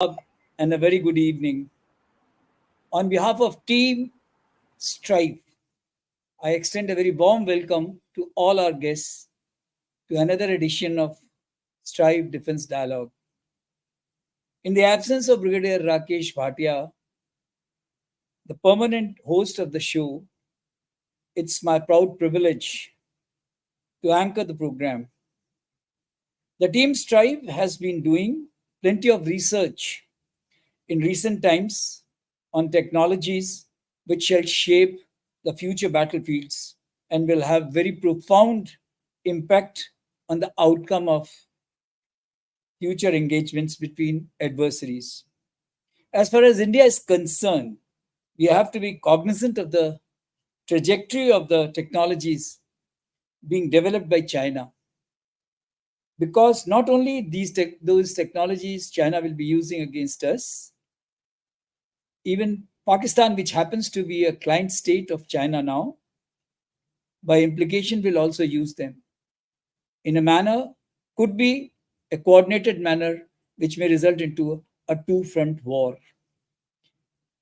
And a very good evening. On behalf of Team Strive, I extend a very warm welcome to all our guests to another edition of Strive Defense Dialogue. In the absence of Brigadier Rakesh Bhatia, the permanent host of the show, it's my proud privilege to anchor the program. The Team Strive has been doing plenty of research in recent times on technologies which shall shape the future battlefields and will have very profound impact on the outcome of future engagements between adversaries. As far as India is concerned, we have to be cognizant of the trajectory of the technologies being developed by China, because not only those technologies China will be using against us, even Pakistan, which happens to be a client state of China now, by implication will also use them in a manner, could be a coordinated manner, which may result into a two-front war.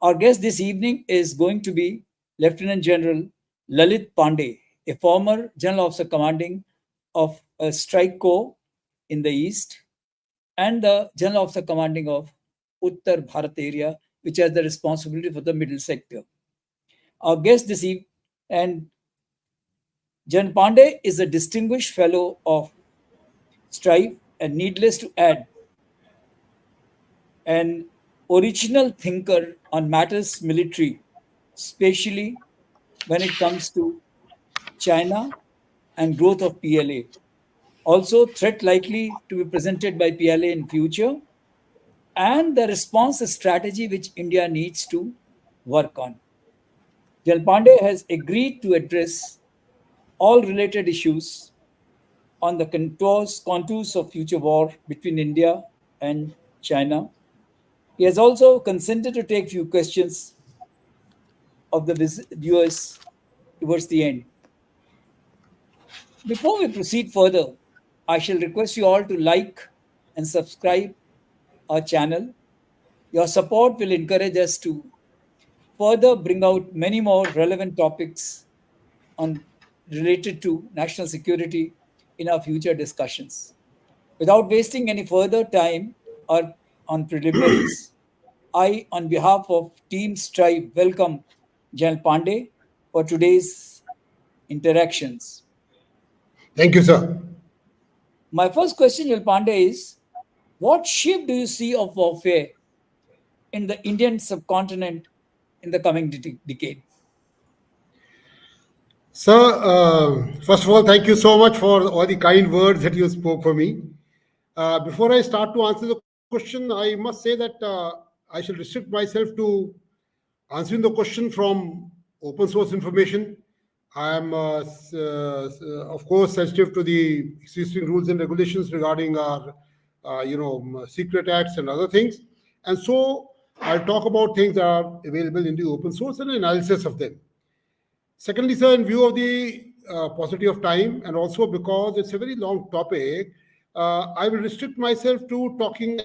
Our guest this evening is going to be Lieutenant General Lalit Pandey, a former General Officer commanding of a strike corps in the east and the General Officer commanding of Uttar Bharat area, which has the responsibility for the middle sector. Our guest this evening, and Jan Pandey is a distinguished fellow of Strive, and needless to add, an original thinker on matters military, especially when it comes to China and growth of PLA. Also, threat likely to be presented by PLA in future, and the response strategy which India needs to work on. Jal Pandey has agreed to address all related issues on the contours of future war between India and China. He has also consented to take few questions of the viewers towards the end. Before we proceed further, I shall request you all to like and subscribe our channel. Your support will encourage us to further bring out many more relevant topics on related to national security in our future discussions. Without wasting any further time or on preliminaries, I, on behalf of Team Strive, welcome General Pandey for today's interactions. Thank you, sir. My first question, General Pandey, is what shape do you see of warfare in the Indian subcontinent in the coming decade? Sir, first of all, thank you so much for all the kind words that you spoke for me. Before I start to answer the question, I must say that I shall restrict myself to answering the question from open source information. I am, of course, sensitive to the existing rules and regulations regarding our, secret acts and other things. And so I'll talk about things that are available in the open source and analysis of them. Secondly, sir, in view of the paucity of time and also because it's a very long topic, I will restrict myself to talking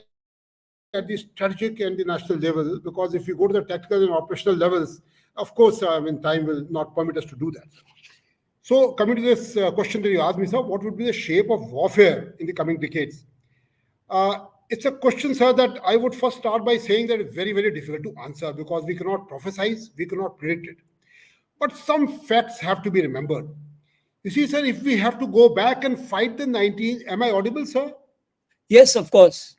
at the strategic and the national level, because if we go to the tactical and operational levels, of course, time will not permit us to do that. So, coming to this question that you asked me, sir, what would be the shape of warfare in the coming decades? It's a question, sir, that I would first start by saying that it's very, very difficult to answer because we cannot prophesize, we cannot predict it. But some facts have to be remembered. You see, sir, if we have to go back and fight the 19, am I audible, sir? Yes, of course.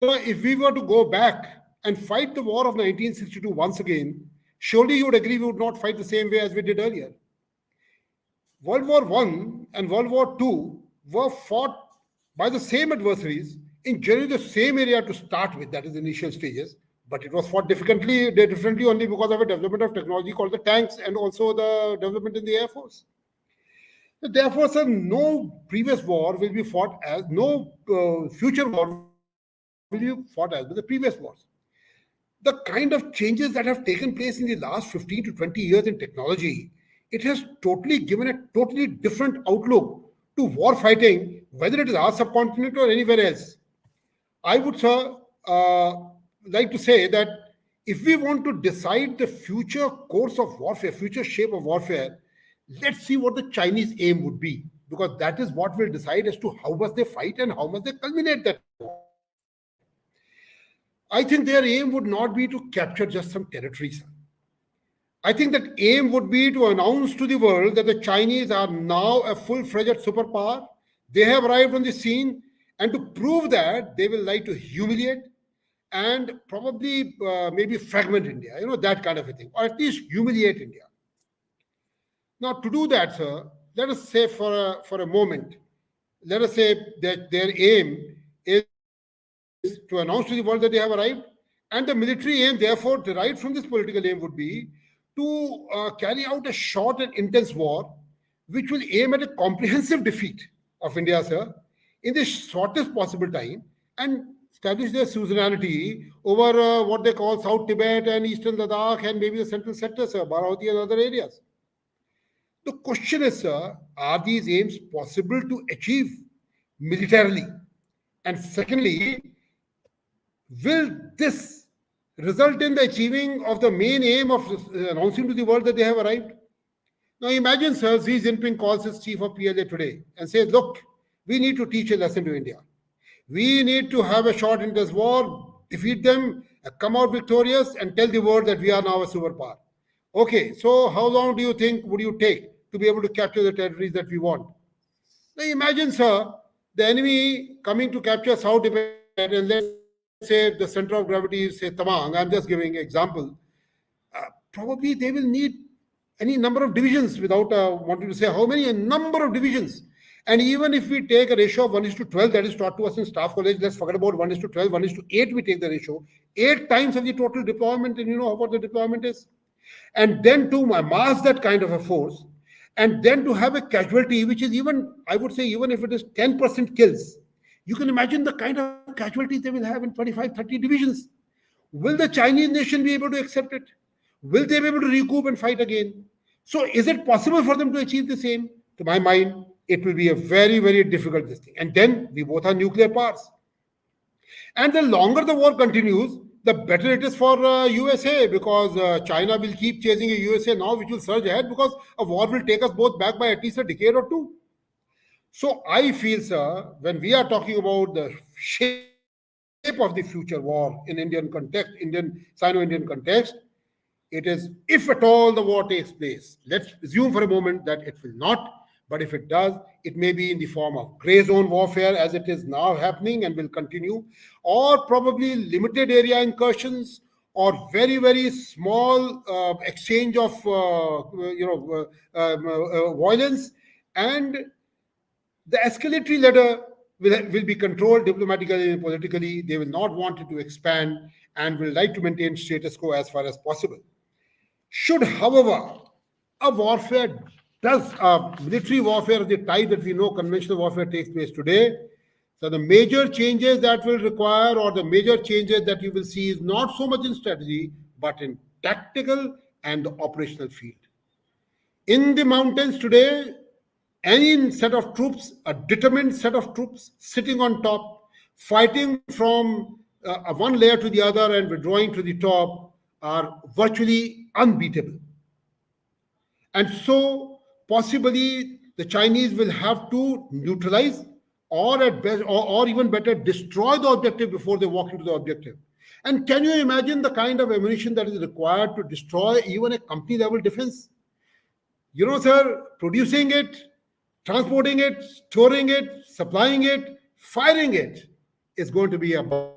So, if we were to go back and fight the war of 1962 once again, surely you would agree we would not fight the same way as we did earlier. World War I and World War II were fought by the same adversaries in generally the same area to start with, that is, initial stages, but it was fought differently only because of a development of technology called the tanks and also the development in the Air Force. Therefore, sir, no previous war will be fought as, no future war will be fought as with the previous wars. The kind of changes that have taken place in the last 15 to 20 years in technology, it has totally given a totally different outlook to war fighting, whether it is our subcontinent or anywhere else. I would, sir, like to say that if we want to decide the future course of warfare, future shape of warfare, let's see what the Chinese aim would be, because that is what will decide as to how much they fight and how much they culminate that war. I think their aim would not be to capture just some territories. I think that aim would be to announce to the world that the Chinese are now a full-fledged superpower. They have arrived on the scene, and to prove that, they will like to humiliate and probably maybe fragment India, that kind of a thing, or at least humiliate India. Now, to do that, sir, let us say for a moment, let us say that their aim is to announce to the world that they have arrived, and the military aim, therefore, derived from this political aim would be to carry out a short and intense war, which will aim at a comprehensive defeat of India, sir, in the shortest possible time, and establish their suzerainty over what they call South Tibet and Eastern Ladakh and maybe the central sector, sir, Barawati and other areas. The question is, sir, are these aims possible to achieve militarily? And secondly, will this result in the achieving of the main aim of announcing to the world that they have arrived? Now imagine, sir, Xi Jinping calls his chief of PLA today and says, look, we need to teach a lesson to India. We need to have a short intense war, defeat them, come out victorious, and tell the world that we are now a superpower. Okay, so how long do you think would you take to be able to capture the territories that we want? Now imagine, sir, the enemy coming to capture South Tibet, and let's say the center of gravity is, say, Tamang. I'm just giving an example. Probably they will need any number of divisions without wanting to say how many, a number of divisions. And even if we take a ratio of 1:12 that is taught to us in staff college, let's forget about 1:12, 1:8, we take the ratio, 8 times of the total deployment, and you know what the deployment is. And then to amass that kind of a force, and then to have a casualty, which is even, I would say, even if it is 10% kills, you can imagine the kind of casualties they will have in 25, 30 divisions. Will the Chinese nation be able to accept it? Will they be able to recoup and fight again? So is it possible for them to achieve the same? To my mind, it will be a very, very difficult thing. And then we both are nuclear powers. And the longer the war continues, the better it is for USA, because China will keep chasing a USA now, which will surge ahead, because a war will take us both back by at least a decade or two. So I feel, sir, when we are talking about the shape of the future war in Indian context, Sino-Indian context, it is, if at all the war takes place, let's assume for a moment that it will not, but if it does, it may be in the form of gray zone warfare as it is now happening and will continue, or probably limited area incursions, or very, very small exchange of violence, and the escalatory ladder will be controlled diplomatically and politically. They will not want it to expand and will like to maintain status quo as far as possible. Should, however, a warfare military warfare of the type that we know conventional warfare takes place today, so the major changes that will require, or the major changes that you will see, is not so much in strategy, but in tactical and the operational field. In the mountains today, any set of troops, a determined set of troops sitting on top, fighting from one layer to the other and withdrawing to the top, are virtually unbeatable. And so possibly the Chinese will have to neutralize, or at best, or even better, destroy the objective before they walk into the objective. And can you imagine the kind of ammunition that is required to destroy even a company level defense? You know, sir, producing it, transporting it, storing it, supplying it, firing it is going to be a bug,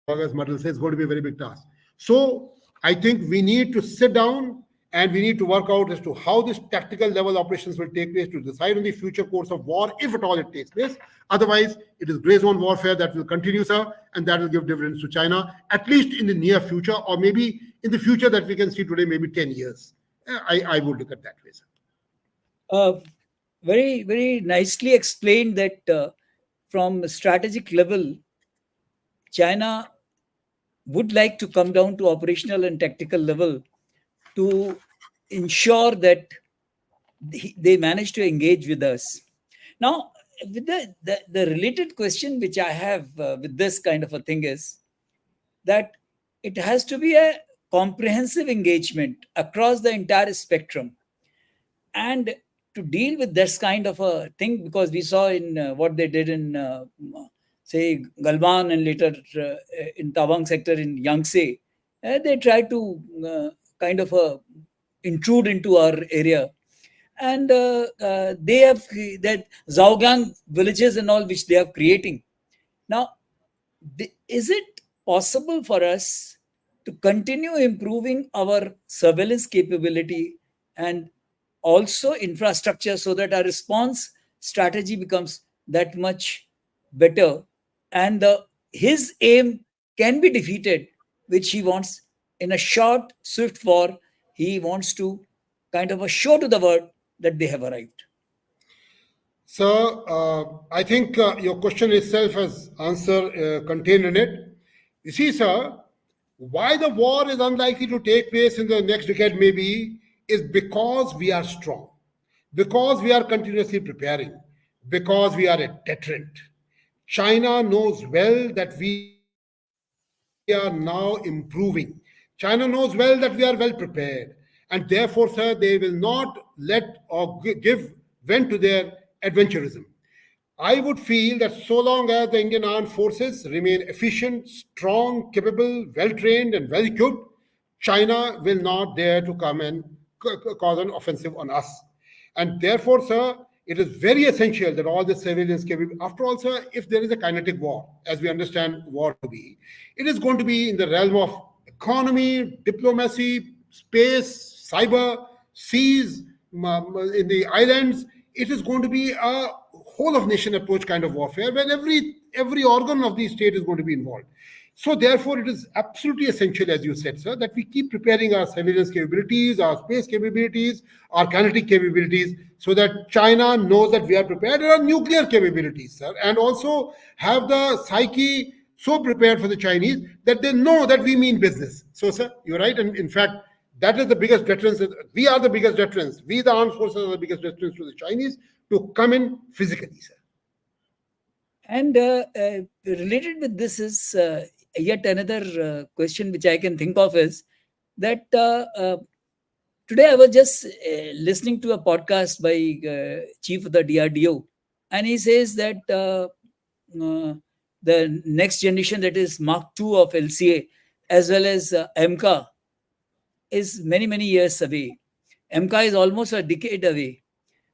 as Madal says, it's going to be a very big task. So I think we need to sit down and we need to work out as to how this tactical level operations will take place to decide on the future course of war, if at all it takes place. Otherwise, it is gray zone warfare that will continue, sir, and that will give dividends to China, at least in the near future, or maybe in the future that we can see today, maybe 10 years. I would look at that way, sir. Very, very nicely explained that from strategic level, China would like to come down to operational and tactical level to ensure that they manage to engage with us. Now, with the related question which I have with this kind of a thing is that it has to be a comprehensive engagement across the entire spectrum. And to deal with this kind of a thing, because we saw in what they did in, say, Galwan and later in Tawang sector in Yangtze, they tried to kind of intrude into our area. And they have that Zhaogang villages and all which they are creating. Now, is it possible for us to continue improving our surveillance capability and also infrastructure so that our response strategy becomes that much better, and his aim can be defeated, which he wants in a short, swift war? He wants to kind of show to the world that they have arrived. So, I think your question itself has answer contained in it. You see, sir, why the war is unlikely to take place in the next decade, maybe, is because we are strong, because we are continuously preparing, because we are a deterrent. China knows well that we are now improving. China knows well that we are well prepared. And therefore, sir, they will not let or give vent to their adventurism. I would feel that so long as the Indian armed forces remain efficient, strong, capable, well trained, and well equipped, China will not dare to come and cause an offensive on us. And therefore, sir, it is very essential that all the surveillance can be. After all, sir, if there is a kinetic war, as we understand war to be, it is going to be in the realm of economy, diplomacy, space, cyber, seas, in the islands. It is going to be a whole of nation approach kind of warfare where every organ of the state is going to be involved. So therefore, it is absolutely essential, as you said, sir, that we keep preparing our surveillance capabilities, our space capabilities, our kinetic capabilities, so that China knows that we are prepared, and our nuclear capabilities, sir, and also have the psyche so prepared for the Chinese that they know that we mean business. So, sir, you're right, and in fact, that is the biggest deterrence. We are the biggest deterrence. We, the armed forces, are the biggest deterrence to the Chinese to come in physically, sir. And related with this is yet another question which I can think of is that today I was just listening to a podcast by Chief of the DRDO, and he says that the next generation, that is Mark II of LCA, as well as MK, is many, many years away. MK is almost a decade away.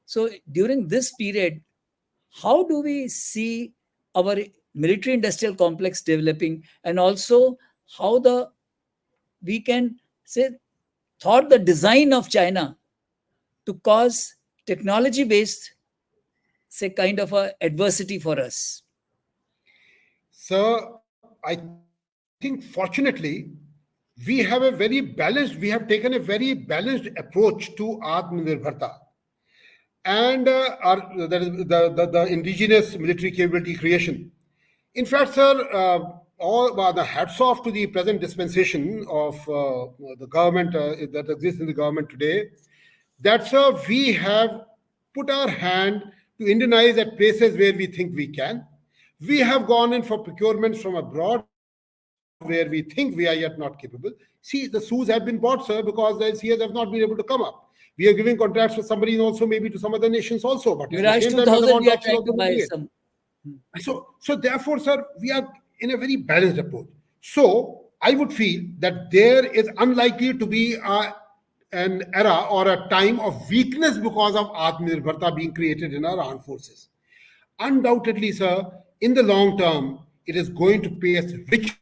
So during this period, how do we see our military industrial complex developing, and also how the we can say thought the design of China to cause technology based, say, kind of a adversity for us? So I think fortunately we have taken a very balanced approach to Atmanirbharta and that is the indigenous military capability creation. In fact, sir, all the hats off to the present dispensation of the government that exists in the government today. That, sir, we have put our hand to Indianize at places where we think we can. We have gone in for procurements from abroad where we think we are yet not capable. See, the SUs have been bought, sir, because the LCAs have not been able to come up. We are giving contracts to somebody, and also maybe to some other nations also, but at the same Mirage time, the demand 2000, we also are not trying to doing buy it. some. So therefore, sir, we are in a very balanced approach. So I would feel that there is unlikely to be an era or a time of weakness because of Atmanirbharta being created in our armed forces. Undoubtedly, sir, in the long term, it is going to pay us rich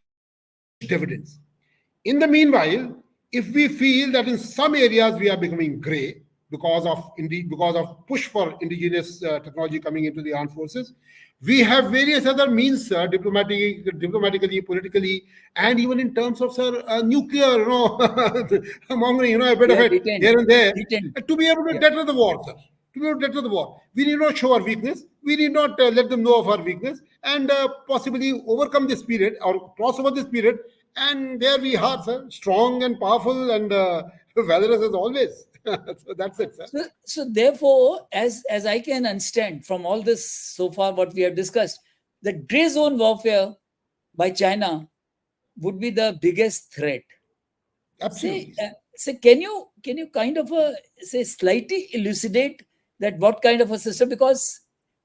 dividends. In the meanwhile, if we feel that in some areas we are becoming grey because of push for indigenous technology coming into the armed forces, we have various other means, sir, diplomatically, politically, and even in terms of, sir, nuclear, mongering, a bit We of are it detained. here and there, Detained. to be able to Yeah. deter the war, sir. To be able to deter the war, we need not show our weakness. We need not let them know of our weakness, and possibly overcome this period or cross over this period. And there we are, sir, strong and powerful and valorous as always. So that's it, sir. So therefore, as I can understand from all this so far, what we have discussed, the gray zone warfare by China would be the biggest threat. Say, Absolutely, sir. can you kind of say slightly elucidate that what kind of a system? Because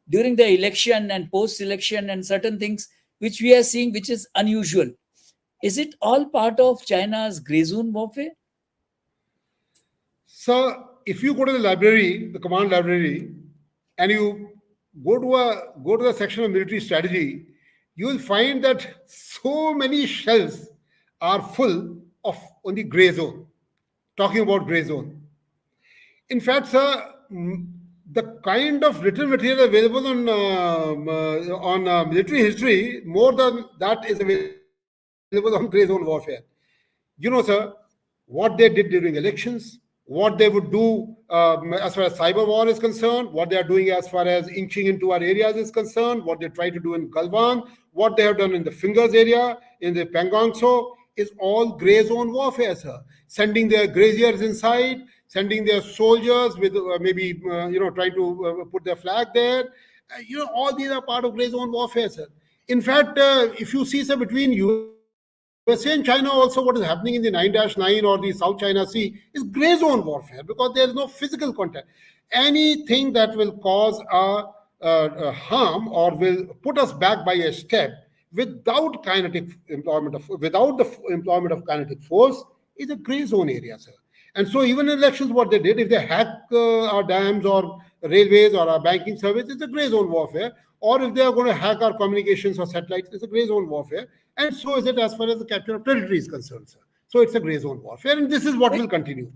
during the election and post-election and certain things which we are seeing, which is unusual, is it all part of China's gray zone warfare? So if you go to the library, the command library, and you go to the section of military strategy, you will find that so many shelves are full of only gray zone. Talking about gray zone. In fact, sir, the kind of written material available on military history, more than that is available on gray zone warfare. Sir, what they did during elections, what they would do as far as cyber war is concerned, what they are doing as far as inching into our areas is concerned, what they try to do in Galwan, what they have done in the Fingers area, in the Pangong So, is all gray zone warfare, sir. Sending their graziers inside, sending their soldiers with maybe, trying to put their flag there. All these are part of gray zone warfare, sir. In fact, if you see, sir, between USA and China also, what is happening in the 9-9 or the South China Sea is gray zone warfare because there is no physical contact. Anything that will cause a harm or will put us back by a step without the employment of kinetic force is a gray zone area, sir. And so even in elections, what they did, if they hack our dams or railways or our banking service, it's a gray zone warfare. Or if they are going to hack our communications or satellites, it's a gray zone warfare. And so is it as far as the capture of territory is concerned, sir. So it's a gray zone warfare, and this is what will continue.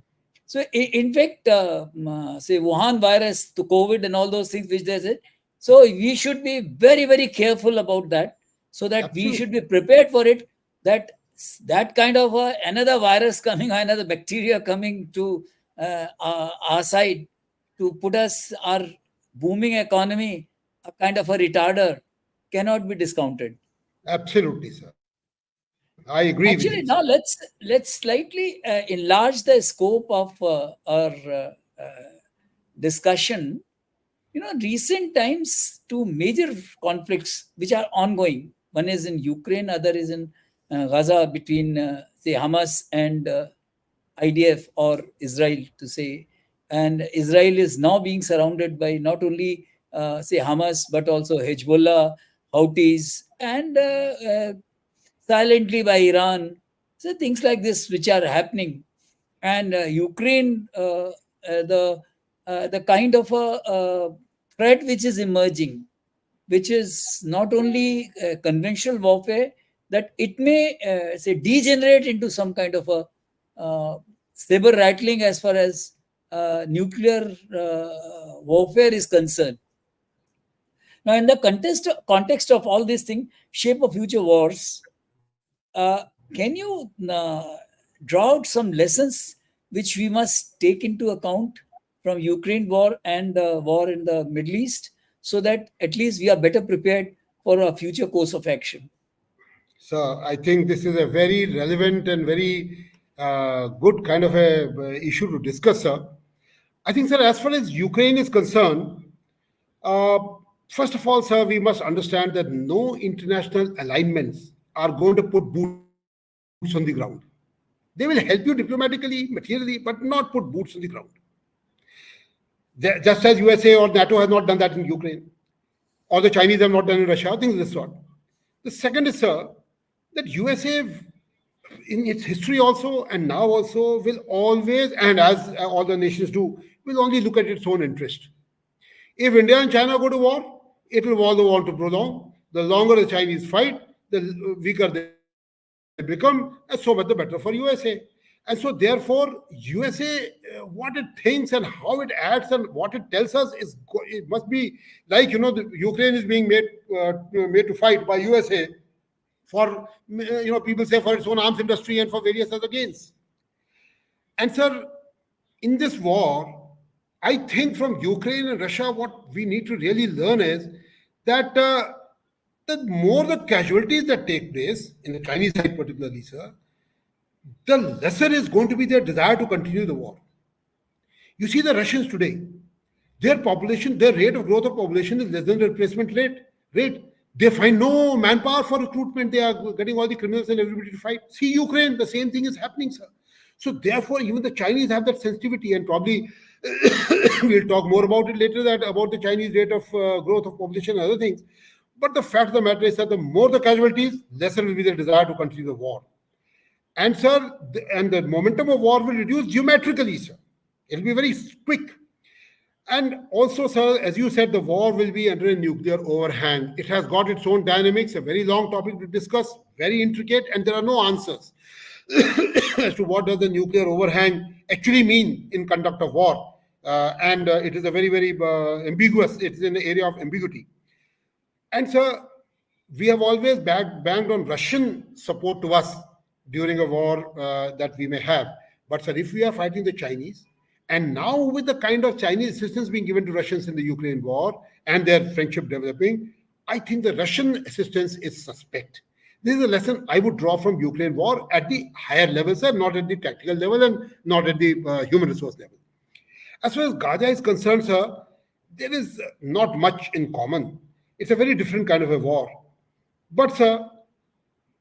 So, in fact, say Wuhan virus, to COVID, and all those things which they said. So, we should be very, very careful about that, so that we should be Absolutely. prepared for it. That kind of another virus coming, another bacteria coming to our side to put our booming economy a kind of a retarder cannot be discounted. Absolutely, sir. I agree with you, sir. Actually, now let's slightly enlarge the scope of our discussion. Recent times, two major conflicts which are ongoing. One is in Ukraine, other is in Gaza between say Hamas and IDF or Israel to say. And Israel is now being surrounded by not only say Hamas but also Hezbollah, Houthis, and silently by Iran. So things like this which are happening, and Ukraine, the kind of a threat which is emerging, which is not only conventional warfare, that it may say degenerate into some kind of a saber rattling as far as nuclear warfare is concerned. Now, in the context of all these things, shape of future wars, can you draw out some lessons which we must take into account from Ukraine war and the war in the Middle East, so that at least we are better prepared for a future course of action? So I think this is a very relevant and very good kind of a issue to discuss, sir. I think, sir, as far as Ukraine is concerned, uh, first of all, sir, we must understand that no international alignments are going to put boots on the ground. They will help you diplomatically, materially, but not put boots on the ground. Just as USA or NATO has not done that in Ukraine, or the Chinese have not done in Russia, things of this sort. The second is, sir, that USA, in its history also and now also, will always, and as all the nations do, will only look at its own interest. If India and China go to war, it will want the war to prolong. The longer the Chinese fight, the weaker they become, and so much the better for USA. And so, therefore, USA, what it thinks and how it acts and what it tells us it must be like, the Ukraine is being made to fight by USA for, people say, for its own arms industry and for various other gains. And sir, in this war, I think from Ukraine and Russia, what we need to really learn is that the more the casualties that take place in the Chinese side, particularly, sir, the lesser is going to be their desire to continue the war. You see the Russians today, their population, their rate of growth of population is less than the replacement rate. They find no manpower for recruitment. They are getting all the criminals and everybody to fight. See Ukraine, the same thing is happening, sir. So therefore, even the Chinese have that sensitivity, and probably we'll talk more about it later, that about the Chinese rate of growth of population and other things. But the fact of the matter is that the more the casualties, lesser will be the desire to continue the war. And sir, and the momentum of war will reduce geometrically, sir. It'll be very quick. And also, sir, as you said, the war will be under a nuclear overhang. It has got its own dynamics, a very long topic to discuss, very intricate, and there are no answers as to what does the nuclear overhang actually mean in conduct of war. And it is a very, very ambiguous, it is in the area of ambiguity. And sir, we have always banged on Russian support to us during a war that we may have. But sir, if we are fighting the Chinese, and now with the kind of Chinese assistance being given to Russians in the Ukraine war and their friendship developing, I think the Russian assistance is suspect. This is a lesson I would draw from Ukraine war at the higher level, sir, not at the tactical level and not at the human resource level. As far as Gaza is concerned, sir, there is not much in common. It's a very different kind of a war. But sir,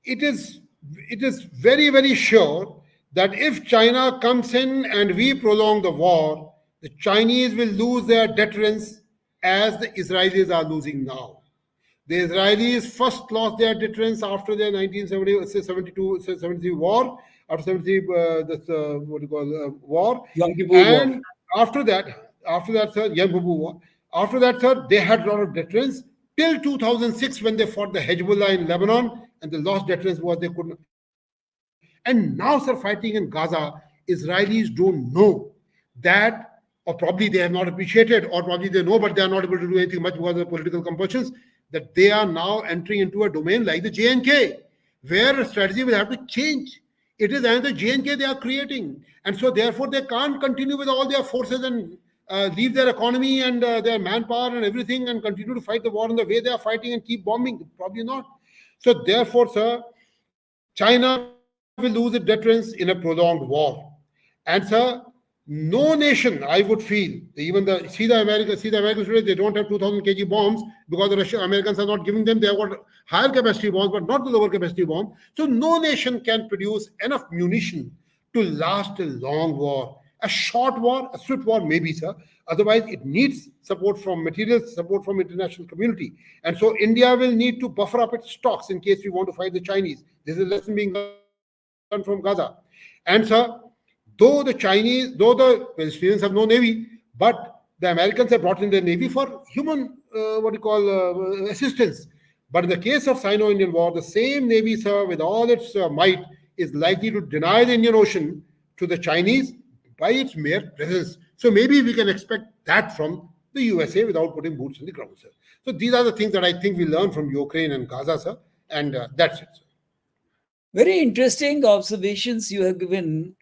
it is very, very sure that if China comes in and we prolong the war, the Chinese will lose their deterrence as the Israelis are losing now. The Israelis first lost their deterrence after their 1972-73 war, after 73 war, Yom Kippur and War. after that, sir, Yom Kippur war. After that, sir, they had a lot of deterrence till 2006 when they fought the Hezbollah in Lebanon, and the lost deterrence was they couldn't. And now, sir, fighting in Gaza, Israelis don't know that, or probably they have not appreciated, or probably they know, but they are not able to do anything much because of the political compulsions, that they are now entering into a domain like the J&K, where a strategy will have to change. It is another J&K they are creating. And so therefore they can't continue with all their forces and leave their economy and their manpower and everything and continue to fight the war in the way they are fighting and keep bombing. Probably not. So therefore, sir, China will lose its deterrence in a prolonged war. And sir, no nation, I would feel, even the Americans today, they don't have 2,000 kg bombs because the Americans are not giving them. They have got higher capacity bombs, but not the lower capacity bombs. So no nation can produce enough munition to last a long war. A short war, a swift war, maybe, sir. Otherwise, it needs support from materials, support from international community. And so India will need to buffer up its stocks in case we want to fight the Chinese. This is a lesson being learned from Gaza. And sir, though the Palestinians have no navy, but the Americans have brought in their navy for human, assistance. But in the case of Sino-Indian war, the same navy, sir, with all its might, is likely to deny the Indian Ocean to the Chinese by its mere presence. So maybe we can expect that from the USA without putting boots on the ground, sir. So these are the things that I think we learn from Ukraine and Gaza, sir. And that's it, sir. Very interesting observations you have given.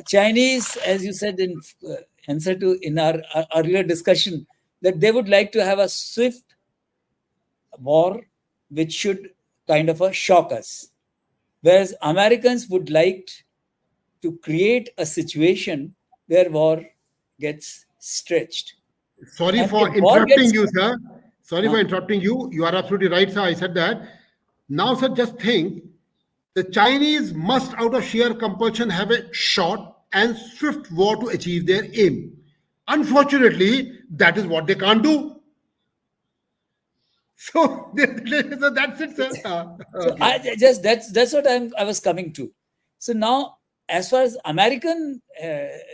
Chinese, as you said in answer to in our earlier discussion, that they would like to have a swift war which should kind of shock us, whereas Americans would like to create a situation where war gets stretched. Sorry And for if war interrupting gets you, sir. Sorry for interrupting you. You are absolutely right, sir. I said that. Now, sir, just think the Chinese must, out of sheer compulsion, have a short and swift war to achieve their aim. Unfortunately, that is what they can't do. So, so that's it, sir. So Okay. I just that's what I was coming to. So now, as far as American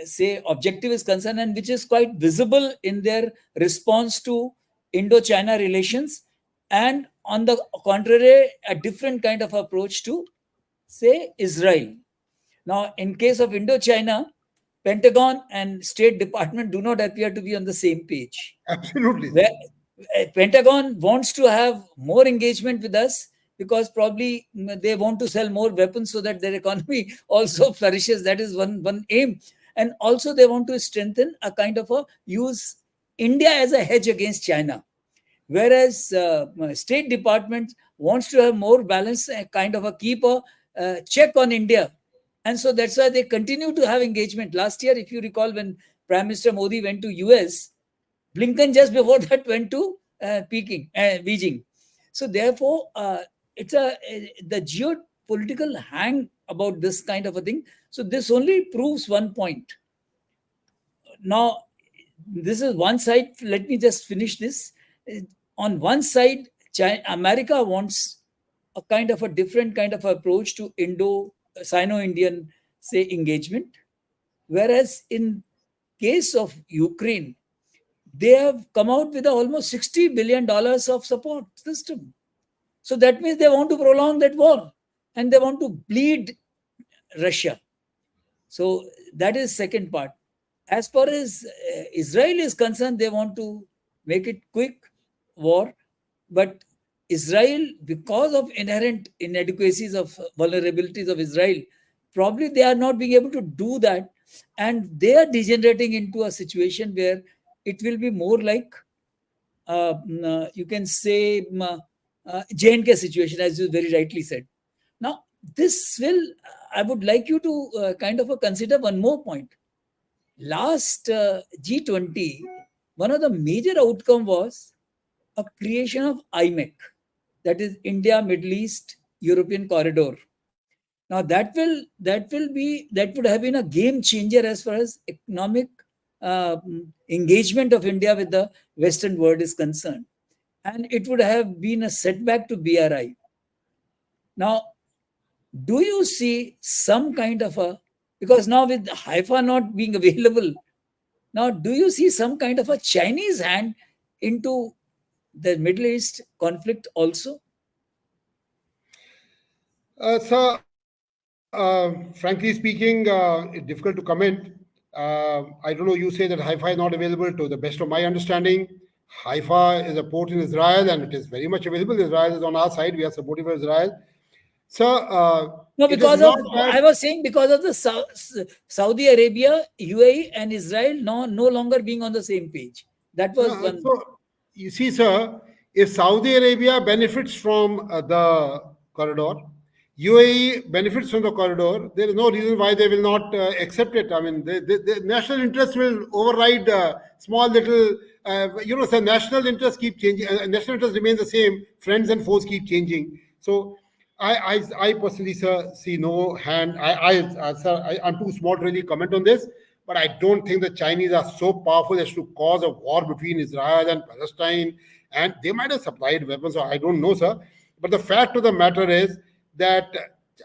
say objective is concerned, and which is quite visible in their response to Indo-China relations, and on the contrary, a different kind of approach to say Israel. Now, in case of Indo-China, Pentagon and State Department do not appear to be on the same page. Absolutely. Where Pentagon wants to have more engagement with us because probably they want to sell more weapons so that their economy also flourishes. That is one aim. And also they want to strengthen a kind of use India as a hedge against China. Whereas State Department wants to have more balance, kind of keep a check on India. And so that's why they continue to have engagement. Last year, if you recall, when Prime Minister Modi went to US, Blinken just before that went to Beijing. So therefore, it's the geopolitical hang about this kind of a thing. So this only proves one point. Now, this is one side. Let me just finish this. On one side, America wants a kind of a different kind of approach to Sino-Indian, say, engagement. Whereas in case of Ukraine, they have come out with almost $60 billion of support system. So that means they want to prolong that war and they want to bleed Russia. So that is second part. As far as Israel is concerned, they want to make it quick war, but Israel, because of inherent inadequacies of vulnerabilities of Israel, probably they are not being able to do that, and they are degenerating into a situation where it will be more like you can say J&K situation, as you very rightly said. Now, this will, I would like you to kind of consider one more point. Last G20, one of the major outcome was a creation of IMEC, that is India, Middle East, European corridor. Now that would have been a game changer as far as economic engagement of India with the Western world is concerned, and it would have been a setback to BRI. Now, do you see some kind of a, because now with Haifa not being available, now do you see some kind of a Chinese hand into the Middle East conflict also? Frankly speaking, it's difficult to comment. I don't know, you say that Haifa is not available. To the best of my understanding, Haifa is a port in Israel and it is very much available. Israel is on our side. We are supportive of Israel. So No, it is because of, not that. I was saying because of the Saudi Arabia, UAE, and Israel no longer being on the same page. That was one. So you see, sir, if Saudi Arabia benefits from the corridor, UAE benefits from the corridor, there is no reason why they will not accept it. I mean, the national interest will override small little, so national interest keep changing. National interest remains the same. Friends and foes keep changing. So I personally, sir, see no hand. I'm too small to really comment on this, but I don't think the Chinese are so powerful as to cause a war between Israel and Palestine. And they might have supplied weapons, or I don't know, sir. But the fact of the matter is that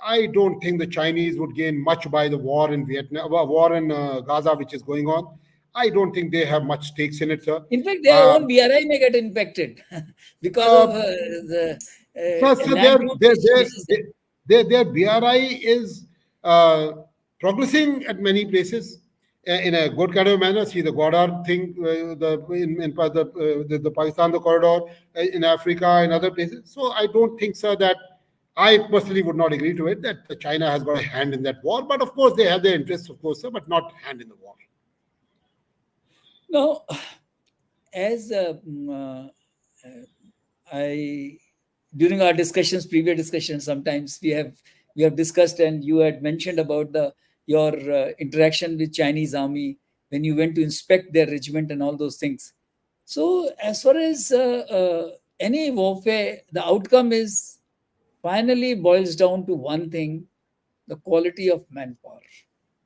I don't think the Chinese would gain much by the war in Vietnam, war in Gaza, which is going on. I don't think they have much stakes in it, sir. In fact, their own BRI may get impacted because of Uh, the so land route which is there. their BRI is progressing at many places in a good kind of manner. See the Godar thing, the Pakistan the corridor in Africa and other places. So I don't think, sir, that I personally would not agree to it that China has got a hand in that war. But of course, they have their interests, of course, sir, but not hand in the war. No, as I during our discussions, previous discussions, sometimes we have discussed, and you had mentioned about your interaction with Chinese army when you went to inspect their regiment and all those things. So as far as any warfare, the outcome is finally boils down to one thing: the quality of manpower.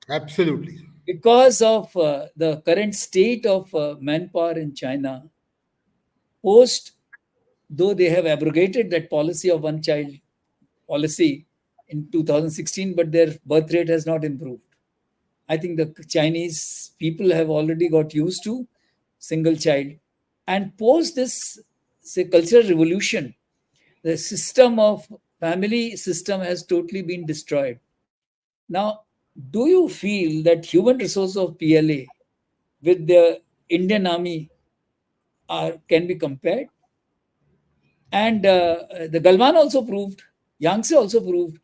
Absolutely. Because of the current state of manpower in China, post, though they have abrogated that policy of one child policy in 2016, but their birth rate has not improved. I think the Chinese people have already got used to single child. And post this, say, cultural revolution, the system of family system has totally been destroyed. Now, do you feel that human resource of PLA with the Indian army can be compared? And the Galwan also proved, Yangtze also proved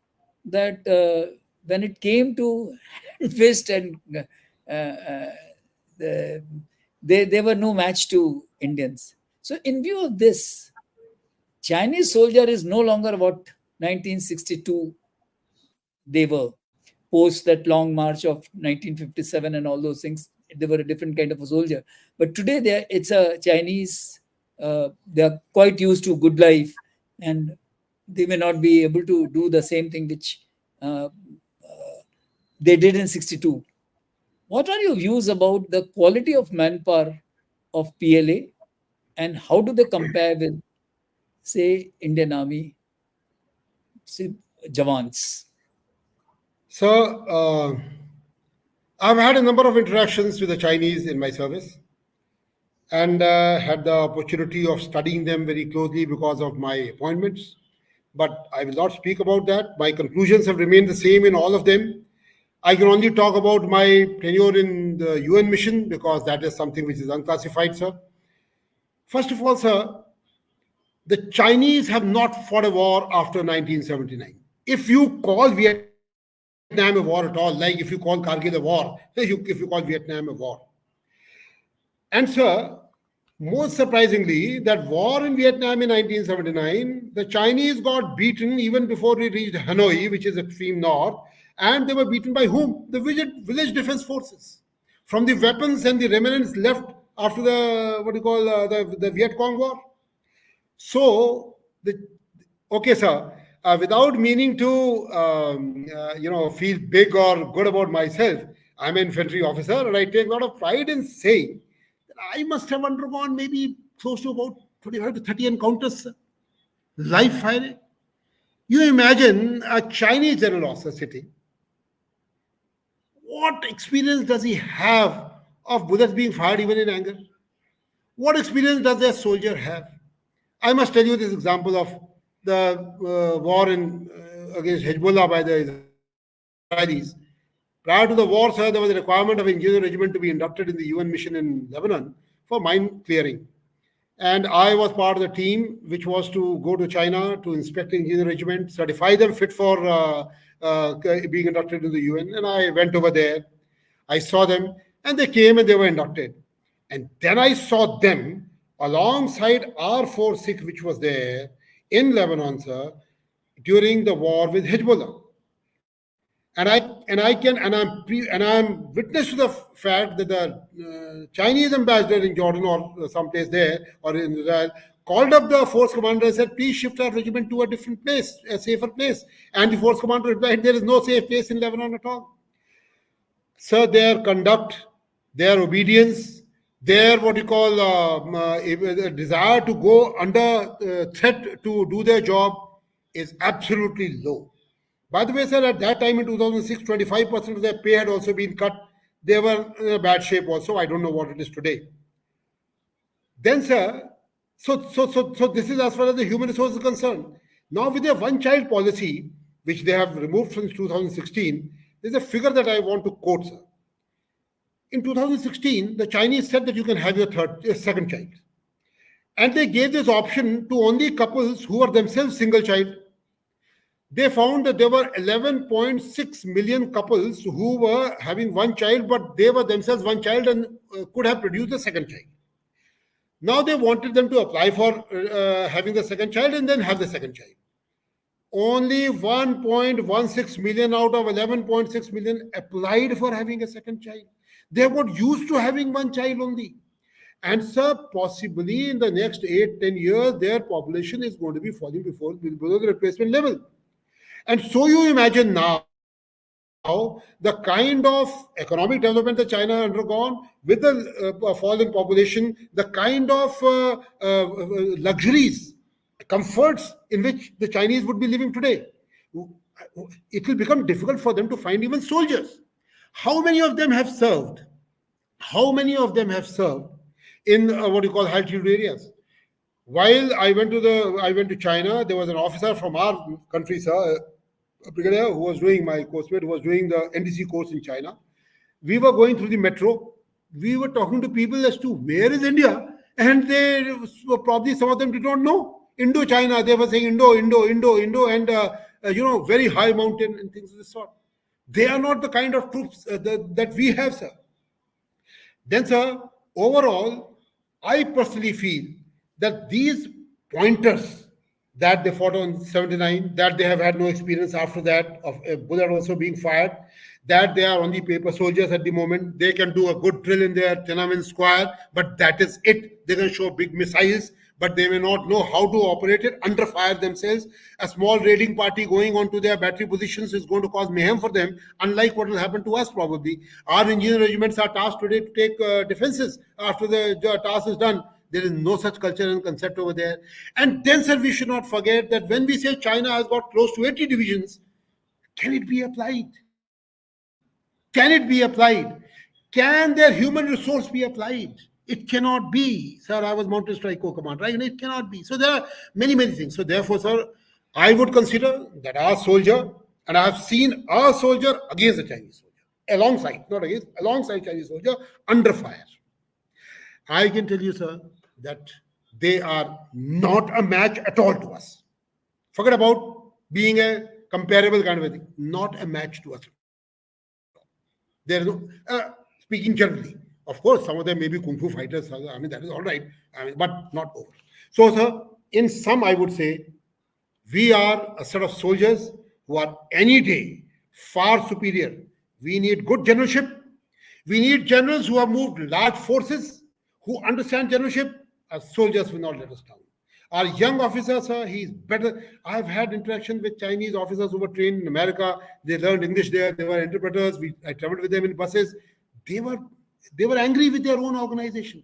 that when it came to fist and the, they were no match to Indians. So, in view of this, Chinese soldier is no longer what 1962 they were, post that long march of 1957 and all those things. they were a different kind of a soldier. But today it's a Chinese. They are quite used to good life, and they may not be able to do the same thing which uh, they did in 62. What are your views about the quality of manpower of PLA, and how do they compare with, say, Indian Army, say, Jawans? So, I've had a number of interactions with the Chinese in my service, and had the opportunity of studying them very closely because of my appointments. But I will not speak about that. My conclusions have remained the same in all of them. I can only talk about my tenure in the UN mission because that is something which is unclassified, sir. First of all, sir, the Chinese have not fought a war after 1979. If you call Vietnam a war at all, like if you call Kargil a war, if you call Vietnam a war. And, sir, most surprisingly, that war in Vietnam in 1979, the Chinese got beaten even before we reached Hanoi, which is extreme north. And they were beaten by whom? The village defense forces. From the weapons and the remnants left after the, what do you call, the Viet Cong war. So, okay, sir, without meaning to, feel big or good about myself, I'm an infantry officer and I take a lot of pride in saying that I must have undergone maybe close to about 25 to 30 encounters, sir. Live firing. You imagine a Chinese general officer sitting. What experience does he have of bullets being fired even in anger? What experience does a soldier have? I must tell you this example of the war against Hezbollah by the Israelis. Prior to the war, sir, there was a requirement of engineer regiment to be inducted in the UN mission in Lebanon for mine clearing. And I was part of the team which was to go to China to inspect the engineer regiment, certify them fit for being inducted into the UN. And I went over there. I saw them, and they came and they were inducted. And then I saw them alongside R46, which was there in Lebanon, sir, during the war with Hezbollah. And I'm witness to the fact that the Chinese ambassador in Jordan or someplace there or in Israel called up the force commander and said, please shift our regiment to a different place, a safer place. And the force commander replied, there is no safe place in Lebanon at all. So their conduct, their obedience, their what you call desire to go under threat to do their job is absolutely low. By the way, sir, at that time in 2006, 25% of their pay had also been cut. They were in a bad shape also. I don't know what it is today. Then, sir, so this is as far as the human resource is concerned. Now, with their one-child policy, which they have removed since 2016, there's a figure that I want to quote, sir. In 2016, the Chinese said that you can have your second child. And they gave this option to only couples who were themselves single child. They found that there were 11.6 million couples who were having one child, but they were themselves one child and could have produced a second child. Now they wanted them to apply for having the second child and then have the second child. Only 1.16 million out of 11.6 million applied for having a second child. They were used to having one child only. And sir, possibly in the next 8-10 years, their population is going to be falling below the replacement level. And so you imagine now the kind of economic development that China has undergone with the fall in population, the kind of luxuries, comforts in which the Chinese would be living today. It will become difficult for them to find even soldiers. How many of them have served? How many of them have served in what you call altitude areas? While I went to China, there was an officer from our country, sir, a brigadier who was doing my coursemate, who was doing the NDC course in China. We were going through the metro. We were talking to people as to where is India, and they were probably some of them did not know Indo-China. They were saying Indo, and very high mountain and things of this sort. They are not the kind of troops that we have, sir. Then, sir, overall, I personally feel that these pointers that they fought on 79, that they have had no experience after that of a bullet also being fired, that they are only paper soldiers at the moment. They can do a good drill in their Tiananmen Square, but that is it. They can show big missiles, but they may not know how to operate it under fire themselves. A small raiding party going onto their battery positions is going to cause mayhem for them, unlike what will happen to us probably. Our engineer regiments are tasked today to take defenses after the task is done. There is no such culture and concept over there. And then, sir, we should not forget that when we say China has got close to 80 divisions, can it be applied? Can it be applied? Can their human resource be applied? It cannot be. Sir, I was Mountain Strike Corps Commander, right? It cannot be. So there are many, many things. So therefore, sir, I would consider that our soldier, and I have seen our soldier against the Chinese soldier, alongside, not against, alongside Chinese soldier, under fire. I can tell you, sir, that they are not a match at all to us. Forget about being a comparable kind of a thing. Not a match to us at all. There is no, speaking generally. Of course, some of them may be kung fu fighters. I mean, that is all right. I mean, but not over. So, sir, in sum, I would say we are a set of soldiers who are any day far superior. We need good generalship. We need generals who have moved large forces, who understand generalship. As soldiers will not let us down. Our young officers, he's better. I've had interaction with Chinese officers who were trained in America. They learned English there. They were interpreters. I traveled with them in buses. They were they were angry with their own organization.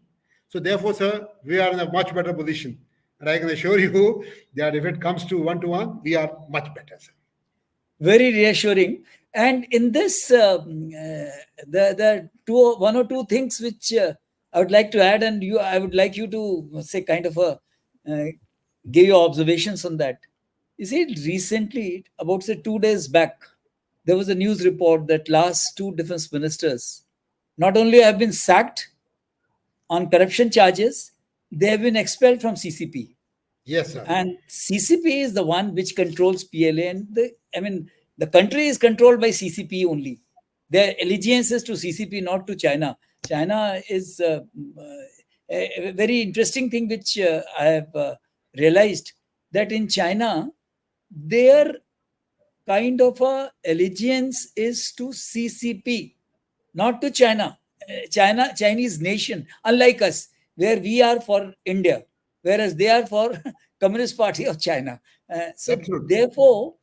So therefore, sir, we are in a much better position. And I can assure you that if it comes to one, we are much better, sir. Very reassuring. And in this, the one or two things which I would like to add, and I would like you to say kind of give your observations on that. You see, recently, about say 2 days back, there was a news report that last two defense ministers not only have been sacked on corruption charges, they have been expelled from CCP. Yes, sir. And CCP is the one which controls PLA, and the country is controlled by CCP only. Their allegiance is to CCP, not to China. China is a very interesting thing which I have realized, that in China, their kind of allegiance is to CCP, not to China. Chinese nation, unlike us, where we are for India, whereas they are for Communist Party of China. So Absolutely. therefore,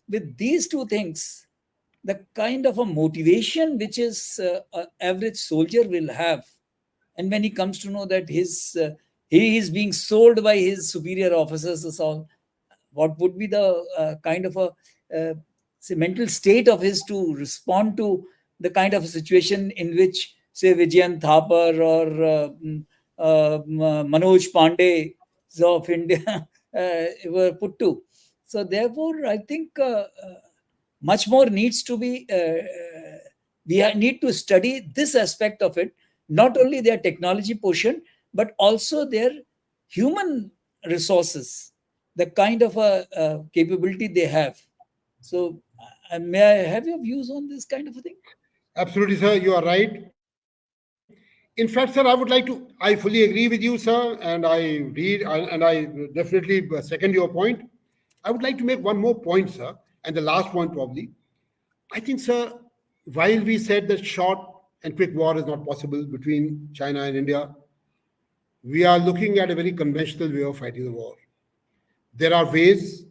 with these two things, the kind of a motivation which is an average soldier will have, and when he comes to know that he is being sold by his superior officers, is all, what would be the kind of a say mental state of his to respond to the kind of a situation in which, say, Vijayan Thapar or Manoj Pandey of India were put to. So therefore, I think much more needs to be, we need to study this aspect of it, not only their technology portion, but also their human resources, the kind of a capability they have. So may I have your views on this kind of a thing? Absolutely, sir. You are right. In fact, sir, I fully agree with you, sir, and I definitely second your point. I would like to make one more point, sir, and the last point probably. I think, sir, while we said that short and quick war is not possible between China and India, we are looking at a very conventional way of fighting the war. There are ways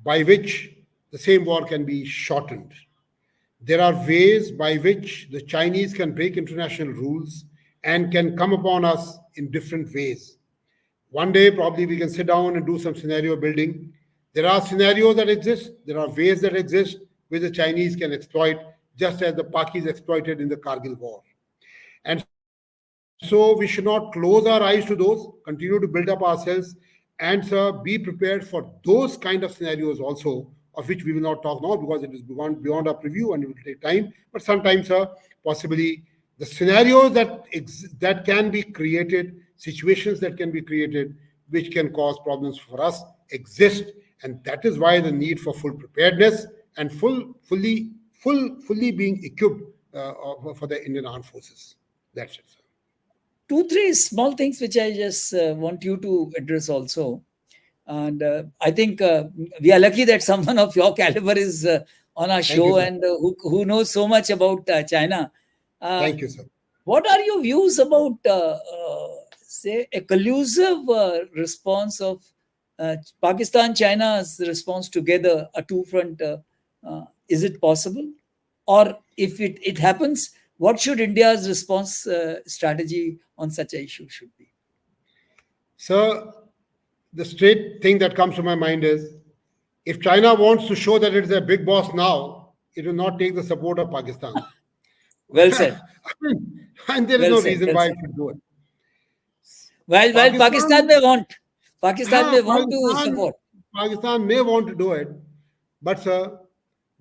by which the same war can be shortened. There are ways by which the Chinese can break international rules and can come upon us in different ways. One day, probably we can sit down and do some scenario building. There are scenarios that exist, there are ways that exist which the Chinese can exploit, just as the Pakis exploited in the Kargil war. And so we should not close our eyes to those, continue to build up ourselves, and sir, be prepared for those kind of scenarios also, of which we will not talk now because it is beyond our preview and it will take time. But sometimes, sir, possibly the scenarios that can be created, situations that can be created, which can cause problems for us, exist, and that is why the need for full preparedness and fully being equipped for the Indian Armed Forces. That's it, sir. 2, 3 small things which I just want you to address also. And I think we are lucky that someone of your caliber is on our Thank you, show sir. and who knows so much about China. Uh, Thank you, sir. what are your views about, say, a collusive response of Pakistan, China's response together, a two-front? Is it possible? Or if it happens, what should India's response strategy on such a issue should be? So the straight thing that comes to my mind is, if China wants to show that it is a big boss now, it will not take the support of Pakistan. Well said. And there is Well no said. reason Well why said. it should do it. While Pakistan may Pakistan, want, Pakistan may want to Pakistan, support. Pakistan may want to do it, but sir,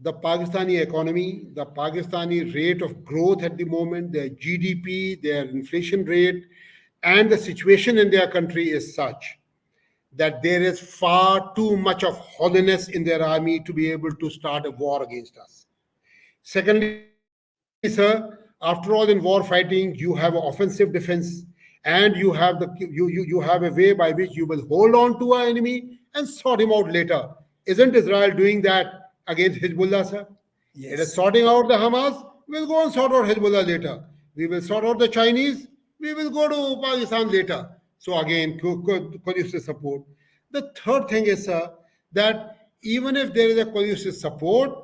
the Pakistani economy, the Pakistani rate of growth at the moment, their GDP, their inflation rate, and the situation in their country is such that there is far too much of hollowness in their army to be able to start a war against us. Secondly, sir, after all, in war fighting, you have offensive defense, and you have a way by which you will hold on to our enemy and sort him out later. Isn't Israel doing that against Hezbollah, sir? It is Yes. sorting out the Hamas. We'll go and sort out Hezbollah later. We will sort out the Chinese. We will go to Pakistan later. So again, collusive support. The third thing is, sir, that even if there is a collusive support,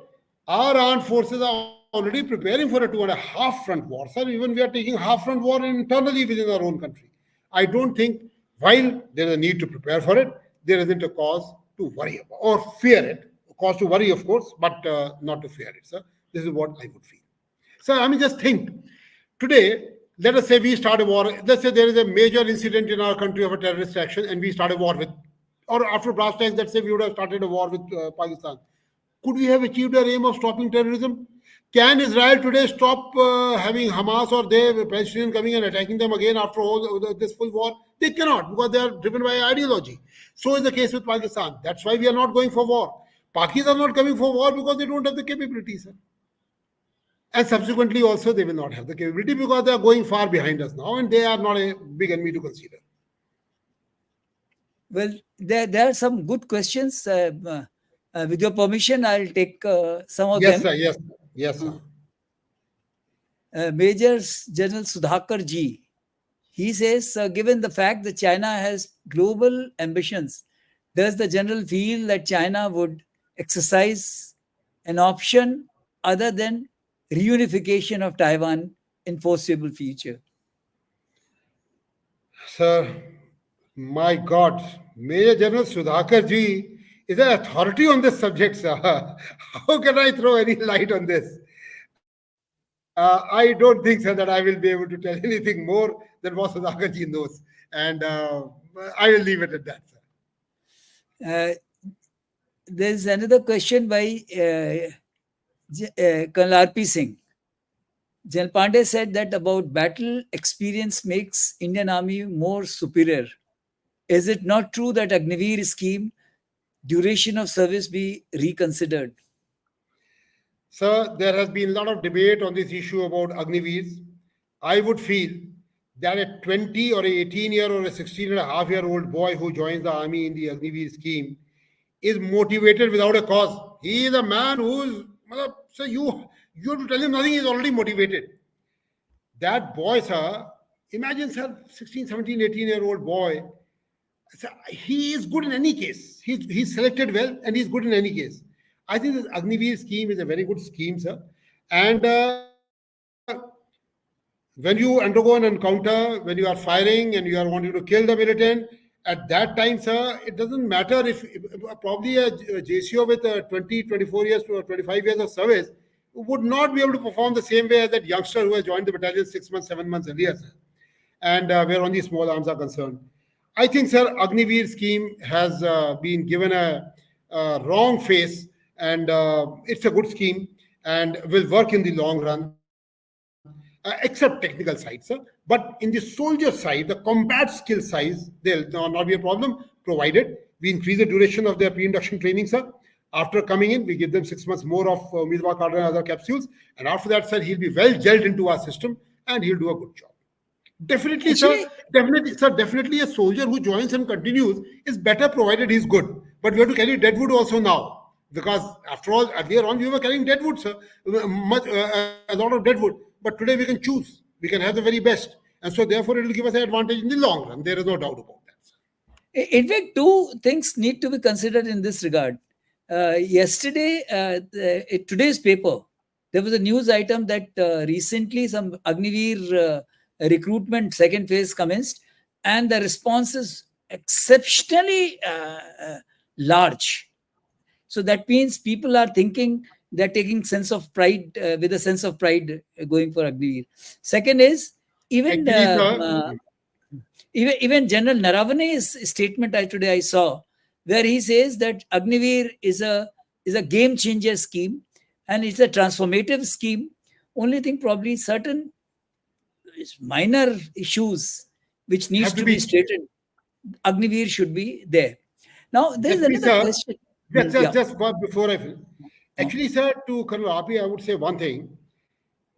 our armed forces are already preparing for a 2.5 front war. Sir, even we are taking half front war internally within our own country. I don't think, while there is a need to prepare for it, there isn't a cause to worry about or fear it. A cause to worry, of course, but not to fear it, sir. This is what I would feel. So, I mean, just think today, let us say we start a war. Let's say there is a major incident in our country of a terrorist action, and we start a war with, or after blast tanks, let's say we would have started a war with Pakistan. Could we have achieved our aim of stopping terrorism? Can Israel today stop having Hamas or the Palestinians coming and attacking them again after all this full war? They cannot, because they are driven by ideology. So is the case with Pakistan. That's why we are not going for war. Pakis are not coming for war because they don't have the capabilities. And subsequently, also, they will not have the capability because they are going far behind us now and they are not a big enemy to consider. Well, there are some good questions. With your permission, I'll take some of Yes, them. sir. Yes, sir. Yes, sir. Major General Sudhakar Ji, he says, given the fact that China has global ambitions, does the general feel that China would exercise an option other than reunification of Taiwan in foreseeable future? Sir, my God, Major General Sudhakar ji is an authority on this subject, sir. How can I throw any light on this? I don't think, sir, that I will be able to tell anything more than what Sudhakar ji knows. And I will leave it at that, sir. There's another question by Colonel R.P. Singh. General Pandey said that about battle experience makes Indian Army more superior. Is it not true that Agniveer scheme duration of service be reconsidered? Sir, there has been a lot of debate on this issue about Agniveers. I would feel that a 20 or a 18-year or a 16.5-year-old boy who joins the army in the Agniveer scheme is motivated without a cause. He is a man who's, so you have to tell him nothing, he's already motivated. That boy, sir, imagine, sir, 16, 17, 18-year-old boy, sir, he is good in any case. He's selected well and he's good in any case. I think this Agniveer scheme is a very good scheme, sir. And when you undergo an encounter, when you are firing and you are wanting to kill the militant, at that time, sir, it doesn't matter if probably a JCO with 20, 24 years to 25 years of service would not be able to perform the same way as that youngster who has joined the battalion 6 months, 7 months earlier, sir. And where only small arms are concerned. I think, sir, Agniveer scheme has been given a wrong face, and it's a good scheme and will work in the long run, except technical side, sir. But in the soldier side, the combat skill size, there'll not be a problem, provided we increase the duration of their pre-induction training, sir. After coming in, we give them 6 months more of Umidwar Cadre and other capsules. And after that, sir, he'll be well gelled into our system and he'll do a good job. Definitely, sir. Actually, Definitely, sir. Definitely, a soldier who joins and continues is better provided he's good. But we have to carry dead wood also now, because after all, earlier on we were carrying dead wood, sir. A lot of dead wood. But today we can choose. We can have the very best, and so therefore it will give us an advantage in the long run. There is no doubt about that, sir. in fact, two things need to be considered in this regard. Yesterday, today's paper, there was a news item that recently some Agniveer recruitment second phase commenced, and the response is exceptionally large. So that means people are thinking, they're taking sense of pride, with a sense of pride, going for Agniveer. Second is, even Actually, sir. even General Naravane's statement today I saw, where he says that Agniveer is a game changer scheme, and it's a transformative scheme. Only thing, probably certain minor issues which needs Have to to be be. straightened. Agniveer should be there. Now there is Let me, another sir. question. Just, Yeah. just before I finish. Uh, Actually, sir, to Colonel Api, I would say one thing.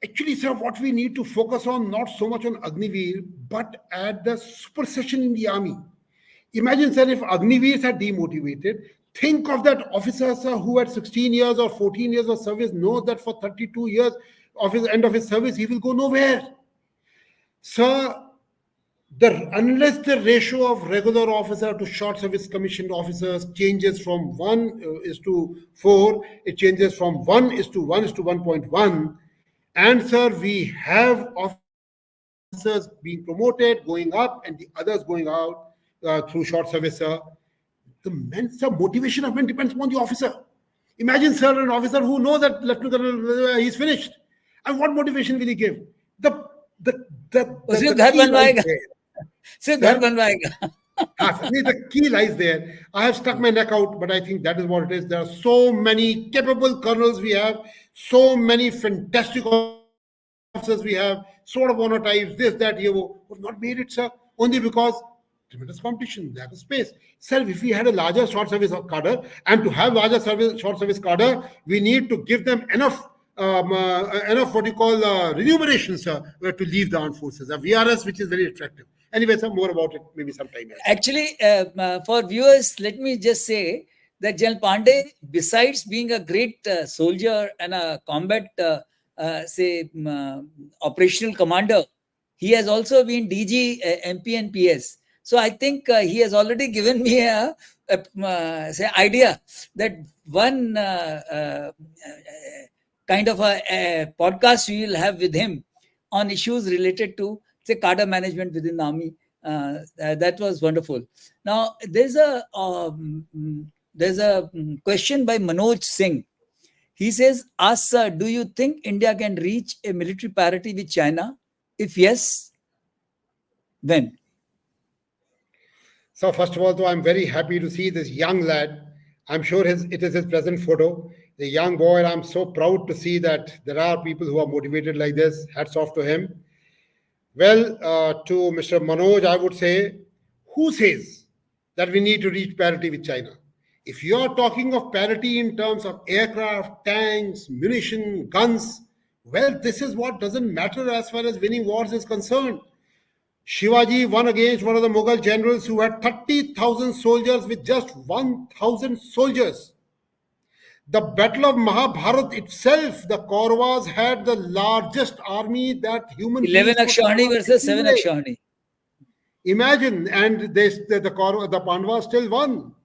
Actually, sir, what we need to focus on, not so much on Agniveer, but at the supersession in the army. Imagine, sir, if Agniveers are demotivated, think of that officer, sir, who at 16 years or 14 years of service knows that for 32 years of his end of his service, he will go nowhere. Sir, unless the ratio of regular officer to short service commissioned officers changes from 1 is to 4, it changes from 1 is to 1 is to 1.1. And sir, we have officers being promoted, going up, and the others going out through short service, sir. The motivation of men depends upon the officer. Imagine, sir, an officer who knows that Lieutenant Colonel he's finished, and what motivation will he give? The the उसको the घर key lies बनवाएगा, there, सिर्फ घर sir. बनवाएगा. The key lies there. I have stuck my neck out, but I think that is what it is. There are so many capable colonels we have, so many fantastic officers we have, sort of monotypes, this, that, who have not made it, sir, only because tremendous competition, lack of space. Sir, if we had a larger short service cadre, and to have larger short service cadre, we need to give them enough what you call remuneration, sir, to leave the armed forces. A VRS, which is very attractive. Anyway, sir, more about it maybe sometime else. Actually, for viewers, let me just say that General Pandey, besides being a great soldier and a combat, operational commander, he has also been DG, MP, and PS. So I think he has already given me a idea that one kind of a podcast we will have with him on issues related to, say, cadre management within the army. That was wonderful. Now there's a question by Manoj Singh. He says, "Ask sir, do you think India can reach a military parity with China? If yes, when?" So first of all, though, I'm very happy to see this young lad. I'm sure it is his present photo. The young boy, and I'm so proud to see that there are people who are motivated like this. Hats off to him. Well, to Mr. Manoj, I would say, who says that we need to reach parity with China? If you're talking of parity in terms of aircraft, tanks, munition, guns, well, this is what doesn't matter as far as winning wars is concerned. Shivaji won against one of the Mughal generals who had 30,000 soldiers with just 1,000 soldiers. The Battle of Mahabharat itself, the Kauravas had the largest army that human 11 beings could Akshauhani ever versus 7 accumulate. Akshauhani. Imagine, and the Pandavas still won.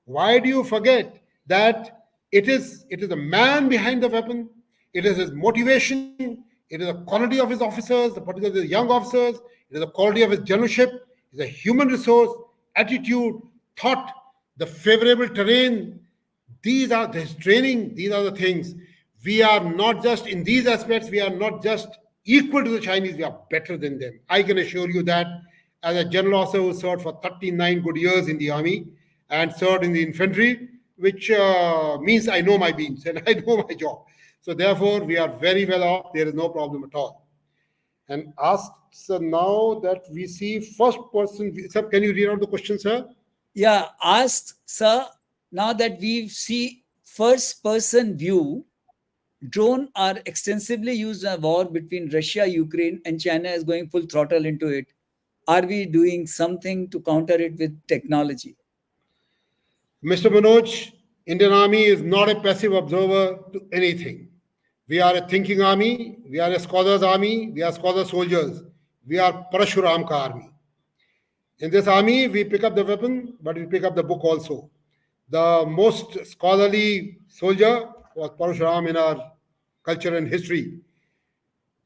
Why do you forget that it is a man behind the weapon? It is his motivation. It is the quality of his officers, the particularly the young officers. It is the quality of his generalship. It is a human resource, attitude, thought, the favorable terrain. These are his training. These are the things. We are not just in these aspects. We are not just equal to the Chinese. We are better than them. I can assure you that as a general officer who served for 39 good years in the army and served in the infantry, which means I know my beans and I know my job. So therefore, we are very well off. There is no problem at all. And asks now that we see first person. Sir, can you read out the question, sir? Yeah, ask sir, now that we see first person view, Drones are extensively used in a war between Russia, Ukraine, and China is going full throttle into it. Are we doing something to counter it with technology? Mr. Manoj, Indian Army is not a passive observer to anything. We are a thinking army, we are a scholars army, we are scholar soldiers, we are Parashuram ka army. In this army, we pick up the weapon, but we pick up the book also. The most scholarly soldier was Parashuram in our culture and history.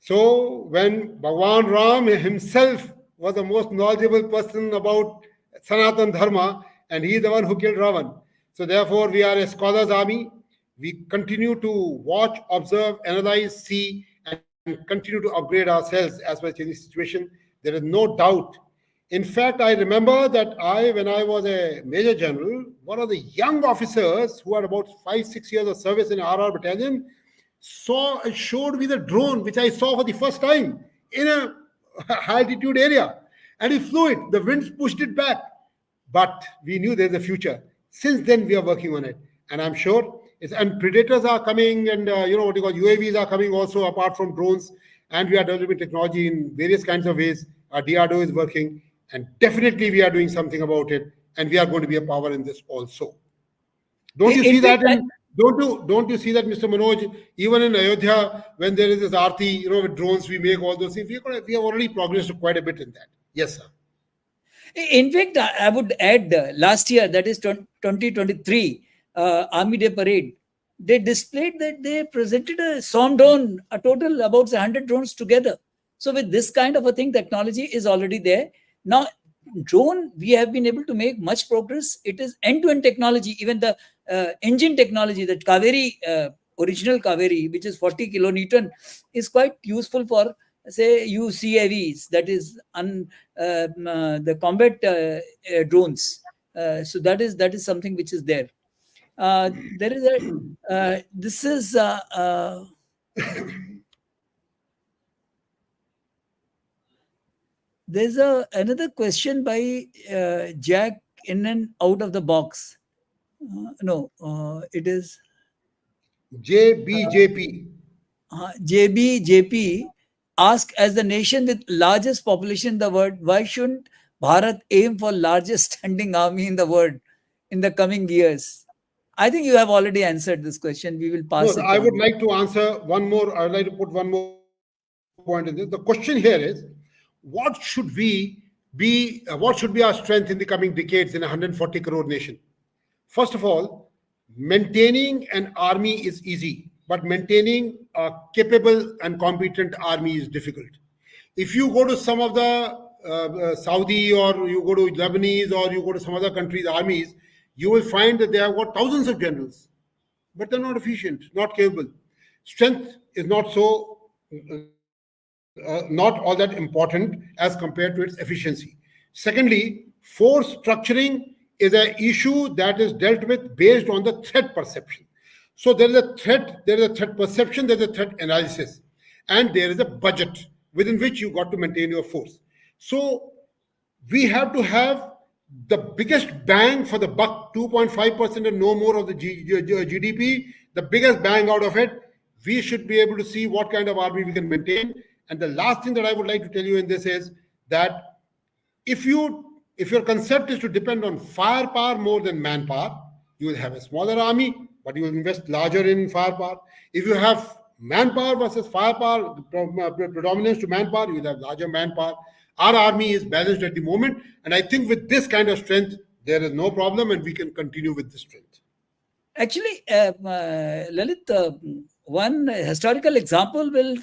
So when Bhagwan Ram himself was the most knowledgeable person about Sanatan Dharma, and he is the one who killed Ravan. So therefore, we are a scholars' army. We continue to watch, observe, analyze, see, and continue to upgrade ourselves as per changing situation. There is no doubt. In fact, I remember that when I was a major general, one of the young officers who had about 5, 6 years of service in RR battalion showed me the drone which I saw for the first time in a high altitude area, and he flew it. The winds pushed it back, but we knew there's a future. Since then, we are working on it, and I'm sure and predators are coming, and what you call UAVs are coming also apart from drones, and we are developing technology in various kinds of ways. Our DRDO is working, and definitely we are doing something about it, and we are going to be a power in this also. Don't you see that? Don't you see that, Mr. Manoj? Even in Ayodhya, when there is this arti, with drones, we make all those things. We have already progressed quite a bit in that. Yes, sir. In fact, I would add last year, that is 2023, Army Day Parade, they displayed that they presented a swarm drone, a total about 100 drones together. So with this kind of a thing, technology is already there. Now, drone, we have been able to make much progress. It is end-to-end technology. Even the engine technology, that Kaveri, original Kaveri, which is 40 kilonewton, is quite useful for, say, UCAVs, that is the combat drones. So that is something which is there. There is a this is there's another question by Jack in and out of the box. No, it is JBJP. JBJP ask, as the nation with largest population in the world, why shouldn't Bharat aim for largest standing army in the world in the coming years? I think you have already answered this question. We will pass No, it I on. would like to answer one more. I would like to put one more point in this. The question here is, what should what should be our strength in the coming decades in a 140 crore nation? First of all, maintaining an army is easy, but maintaining a capable and competent army is difficult. If you go to some of the Saudi, or you go to Lebanese, or you go to some other countries' armies, you will find that they have got thousands of generals, but they're not efficient, not capable. Strength is not all that important as compared to its efficiency. Secondly, force structuring is an issue that is dealt with based on the threat perception. So there is a threat perception, there is a threat analysis, and there is a budget within which you got to maintain your force. So we have to have the biggest bang for the buck, 2.5% and no more of the GDP, the biggest bang out of it. We should be able to see what kind of army we can maintain. And the last thing that I would like to tell you in this is that if your concept is to depend on firepower more than manpower, you will have a smaller army, but you will invest larger in firepower. If you have manpower versus firepower, predominance to manpower, you will have larger manpower. Our army is balanced at the moment, and I think with this kind of strength, there is no problem, and we can continue with this strength. Actually, Lalit, one historical example will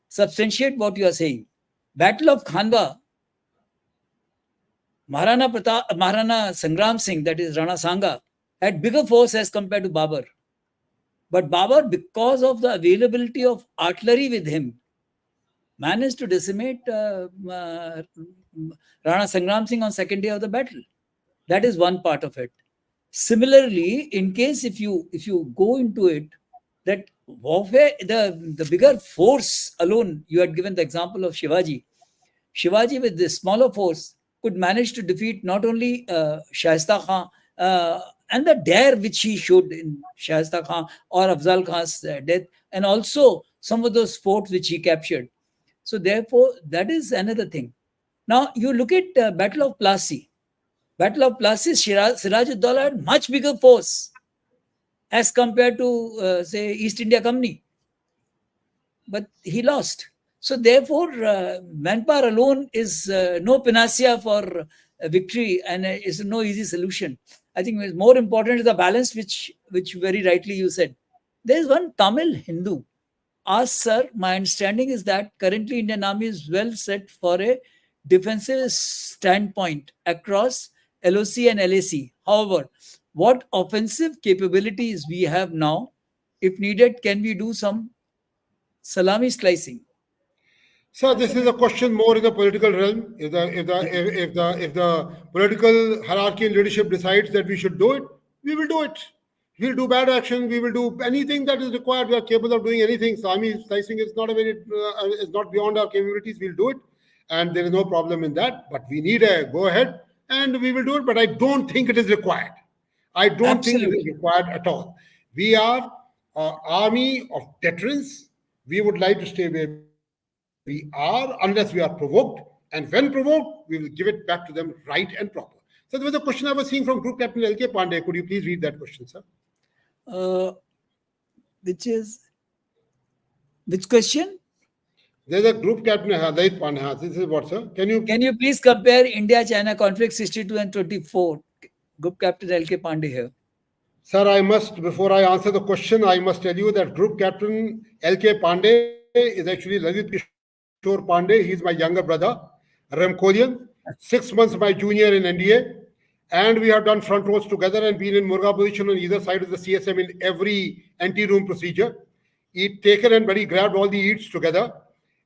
substantiate what you are saying. Battle of Khanwa, Maharana Sangram Singh, that is Rana Sanga, had bigger force as compared to Babur. But Babur, because of the availability of artillery with him, managed to decimate Rana Sangram Singh on second day of the battle. That is one part of it. Similarly, in case if you go into it, that warfare, the bigger force alone, you had given the example of Shivaji. Shivaji with this smaller force could manage to defeat not only Shaista Khan and the dare which he showed in Shahista Khan or Afzal Khan's death, and also some of those forts which he captured. So therefore, that is another thing. Now you look at Battle of Plassey. Battle of Plassey, Siraj-ud-Daulah had much bigger force as compared to, say, East India Company, but he lost. So therefore, manpower alone is no panacea for victory, and is no easy solution. I think it's more important is the balance, which very rightly you said. There is one Tamil Hindu asked, sir, my understanding is that currently Indian Army is well set for a defensive standpoint across LOC and LAC. However, what offensive capabilities we have now? If needed, can we do some salami slicing? So That's this a is a question more in the political realm. If the political hierarchy and leadership decides that we should do it, we will do it. We'll do bad action. We will do anything that is required. We are capable of doing anything. So I mean, slicing is not a very is not beyond our capabilities. We'll do it, and there is no problem in that. But we need a go ahead, and we will do it. But I don't think it is required. I don't think it is absolutely, required at all. We are an army of deterrence. We would like to stay where we are unless we are provoked. And when provoked, we will give it back to them right and proper. So there was a question I was seeing from Group Captain L.K. Pandey. Could you please read that question, sir? uh, which is which question? There's a Group Captain Lalit Pandey. This is what, sir? Can you please compare India-China conflict 62 and 24? Group Captain L.K. Pandey here. Sir, before I answer the question, I must tell you that Group Captain L.K. Pandey is actually Lalit Kishore Pandey. He's my younger brother, Ramkolian, 6 months my junior in NDA. And we have done front rows together and been in Murga position on either side of the CSM in every anti-room procedure. He'd taken and very grabbed all the eats together.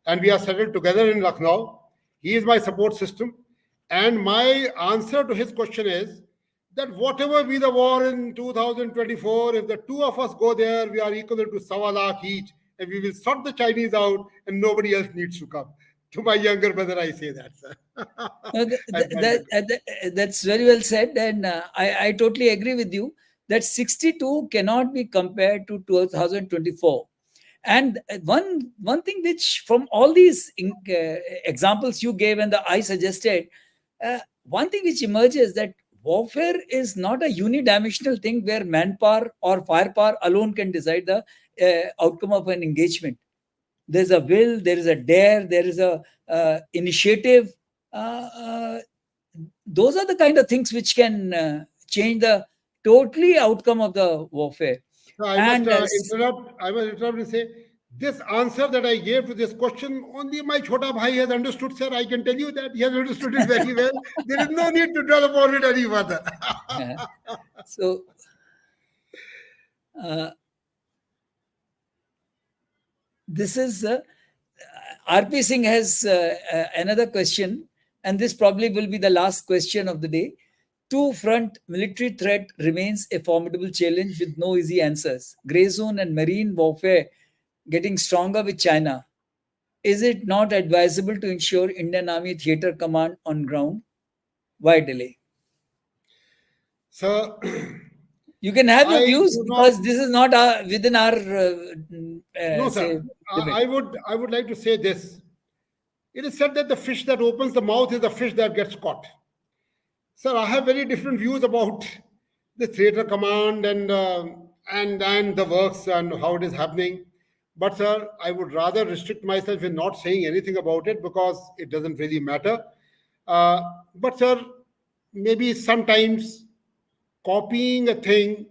And we are settled together in Lucknow. He is my support system. And my answer to his question is that whatever be the war in 2024, if the two of us go there, we are equal to Sawa Lakh each, and we will sort the Chinese out, and nobody else needs to come. To my younger brother, I say that, sir. That's very well said, and I totally agree with you that 62 cannot be compared to 2024. And one thing which from all these examples you gave and the I suggested, one thing which emerges that warfare is not a unidimensional thing where manpower or firepower alone can decide the outcome of an engagement. There's a will, there is a dare, there is a initiative. Uh, uh, those are the kind of things which can change the totally outcome of the warfare. So And I must interrupt and say, this answer that I gave to this question, only my Chota Bhai has understood, sir. I can tell you that he has understood it very well. There is no need to dwell upon it any further. so, uh, this is RP Singh has another question, and this probably will be the last question of the day. Two-front military threat remains a formidable challenge with no easy answers. Grey zone and marine warfare getting stronger with China. Is it not advisable to ensure Indian Army theater command on ground? Why delay? So, You can have your I views do not. because this is not within our No, say sir. limit. I would like to say this. It is said that the fish that opens the mouth is the fish that gets caught. Sir, I have very different views about the theater command and the works and how it is happening. But sir, I would rather restrict myself in not saying anything about it because it doesn't really matter. Uh, but sir, maybe sometimes copying a thing,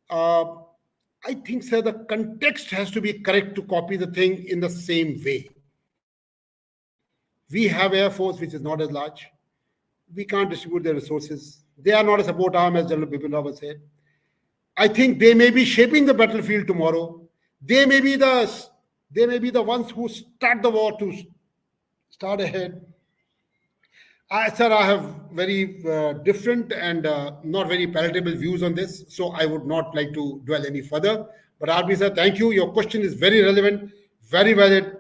uh, I think, sir, the context has to be correct to copy the thing in the same way. We have Air Force, which is not as large. We can't distribute their resources. They are not a support arm, as General Bipin Rawat said. I think they may be shaping the battlefield tomorrow. They may be the ones who start the war to start ahead. Sir, I have very different and not very palatable views on this, so I would not like to dwell any further. But RB sir, thank you. Your question is very relevant, very valid,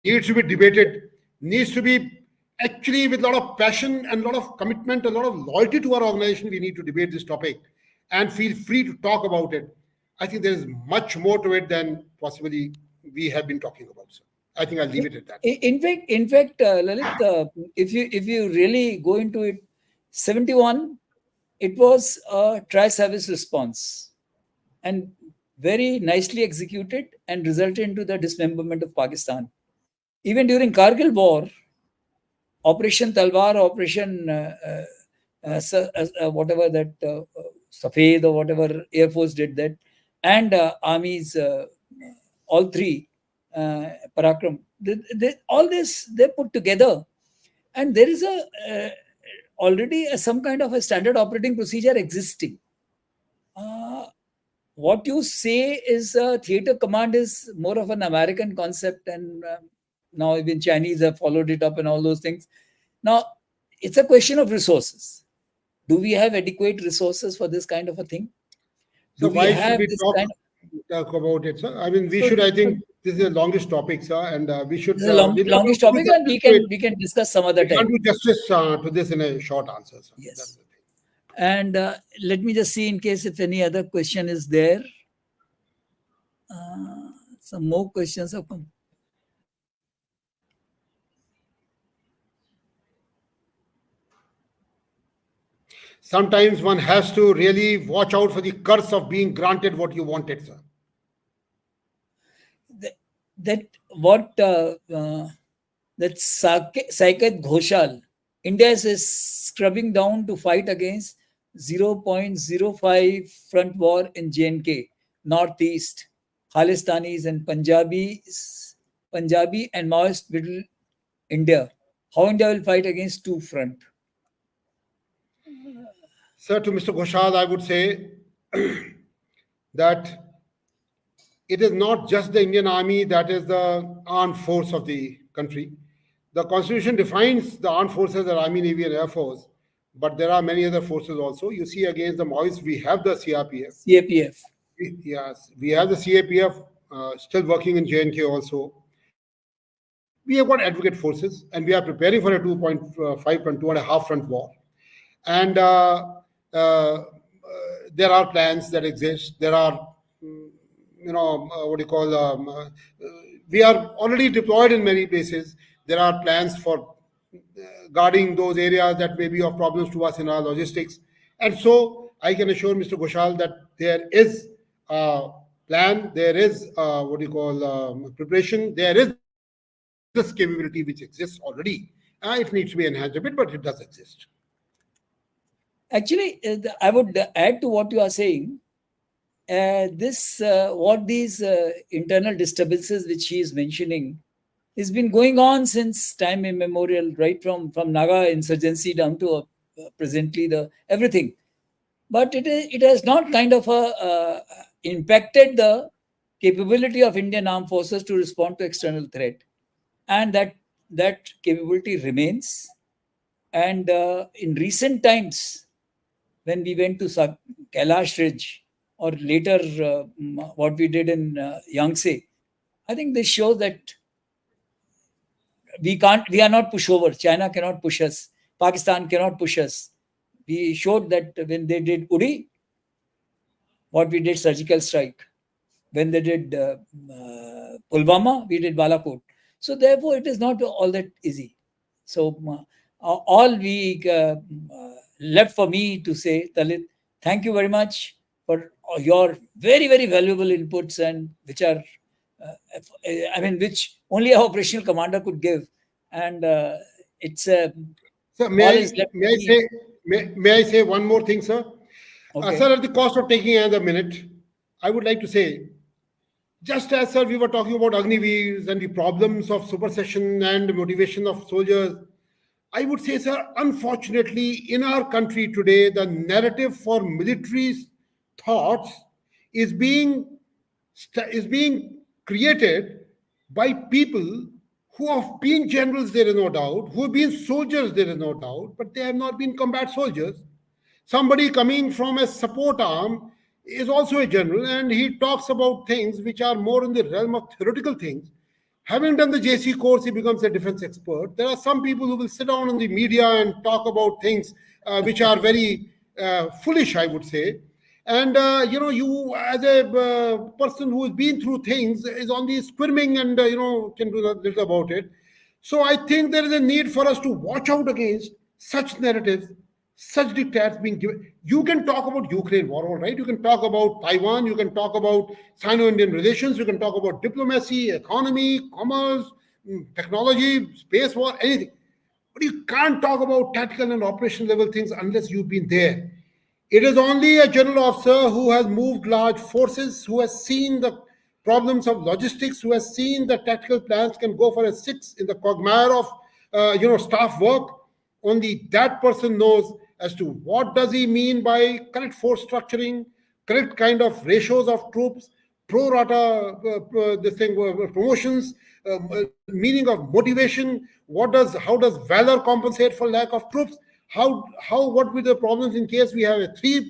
needs to be debated, needs to be actually, with a lot of passion and a lot of commitment, a lot of loyalty to our organization, we need to debate this topic and feel free to talk about it. I think there is much more to it than possibly we have been talking about. So I think I'll leave it at that. In fact, Lalit, if you really go into it, 71, it was a tri-service response, and very nicely executed, and resulted into the dismemberment of Pakistan. Even during Kargil War, Operation Talwar, Operation whatever that Safed or whatever Air Force did that, and armies, all three, Parakram, all this they put together, and there is already some kind of a standard operating procedure existing. Uh, what you say is theater command is more of an American concept, and now even Chinese have followed it up and all those things. Now, it's a question of resources. Do we have adequate resources for this kind of a thing? So Do we why should have we this talk kind of... talk about it, sir? I mean, we So, should. I so think this is the longest topic, sir, and we should. this is a We not longish do topic, and justice to it. we can discuss some other We can't time. do justice to this in a short answer, sir. That's Yes. the thing. And let me just see in case if any other question is there. Some more questions have come. Sometimes one has to really watch out for the curse of being granted what you wanted, sir. That what that Saikat Ghoshal, India is scrubbing down to fight against 0.05 front war in J&K, Northeast, Khalistanis and Punjabi and Maoist Middle India. How India will fight against two front? Sir, to Mr. Ghoshal, I would say that it is not just the Indian Army that is the armed force of the country. The Constitution defines the armed forces as Army, Navy, and Air Force, but there are many other forces also. You see, against the Maoists, we have the CRPF. CAPF. Yes, we have the CAPF still working in J&K also. We have got advocate forces, and we are preparing for a 2.5 and 2.5 front war. And there are plans that exist. There are, what do you call, we are already deployed in many places. There are plans for guarding those areas that may be of problems to us in our logistics. And so I can assure Mr. Ghoshal that there is a plan, there is what do you call preparation, there is this capability which exists already. It needs to be enhanced a bit, but it does exist. Actually, I would add to what you are saying. What these internal disturbances which he is mentioning has been going on since time immemorial, right from Naga insurgency down to presently the everything. But it has not kind of impacted the capability of Indian armed forces to respond to external threat, and that capability remains. And in recent times, when we went to Kailash Ridge, or later what we did in Yangtze, I think this shows that we are not pushover. China cannot push us. Pakistan cannot push us. We showed that when they did Uri, what we did surgical strike. When they did Pulwama, we did Balakot. So therefore, it is not all that easy. So all we left for me to say, Talit, thank you very much for your very, very valuable inputs, and which are, which only an operational commander could give. And it's Sir, all is left to me. may I say one more thing, sir? Okay. Sir, at the cost of taking another minute, I would like to say, just as, sir, we were talking about Agniveers and the problems of supersession and motivation of soldiers, I would say, sir, unfortunately, in our country today, the narrative for military thoughts is being created by people who have been generals, there is no doubt, who have been soldiers, there is no doubt, but they have not been combat soldiers. Somebody coming from a support arm is also a general, and he talks about things which are more in the realm of theoretical things. Having done the JC course, he becomes a defense expert. There are some people who will sit down in the media and talk about things which are very foolish, I would say. And you as a person who has been through things is only squirming and can do little about it. So I think there is a need for us to watch out against such narratives, such dictates being given. You can talk about Ukraine war, all right? You can talk about Taiwan. You can talk about Sino-Indian relations. You can talk about diplomacy, economy, commerce, technology, space war, anything. But you can't talk about tactical and operational level things unless you've been there. It is only a general officer who has moved large forces, who has seen the problems of logistics, who has seen the tactical plans can go for a six in the quagmire of staff work. Only that person knows as to what does he mean by correct force structuring, correct kind of ratios of troops, pro rata promotions, meaning of motivation. How does valor compensate for lack of troops? What will the problems in case we have a three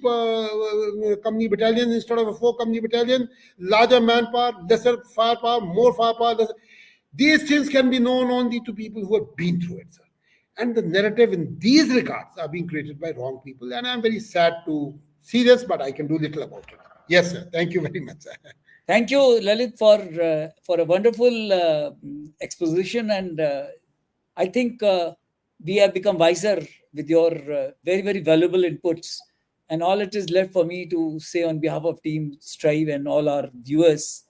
company battalion instead of a four company battalion, larger manpower, lesser firepower, more firepower. These things can be known only to people who have been through it, sir. And the narrative in these regards are being created by wrong people. And I'm very sad to see this, but I can do little about it. Yes, sir. Thank you very much, sir. Thank you, Lalit, for a wonderful exposition, and I think we have become wiser with your very, very valuable inputs. And all it is left for me to say on behalf of Team Strive and all our viewers,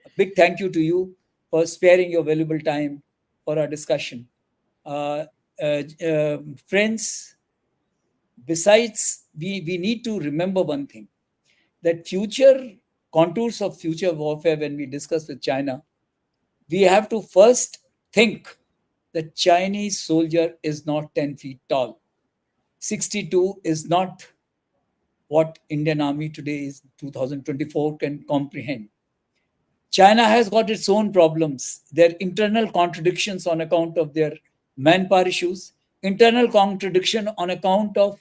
a big thank you to you for sparing your valuable time for our discussion. Friends, besides, we need to remember one thing, that future contours of future warfare, when we discuss with China, we have to first think that Chinese soldier is not 10 feet tall. 62 is not what Indian Army today is 2024 can comprehend. China has got its own problems, their internal contradictions on account of their manpower issues, internal contradiction on account of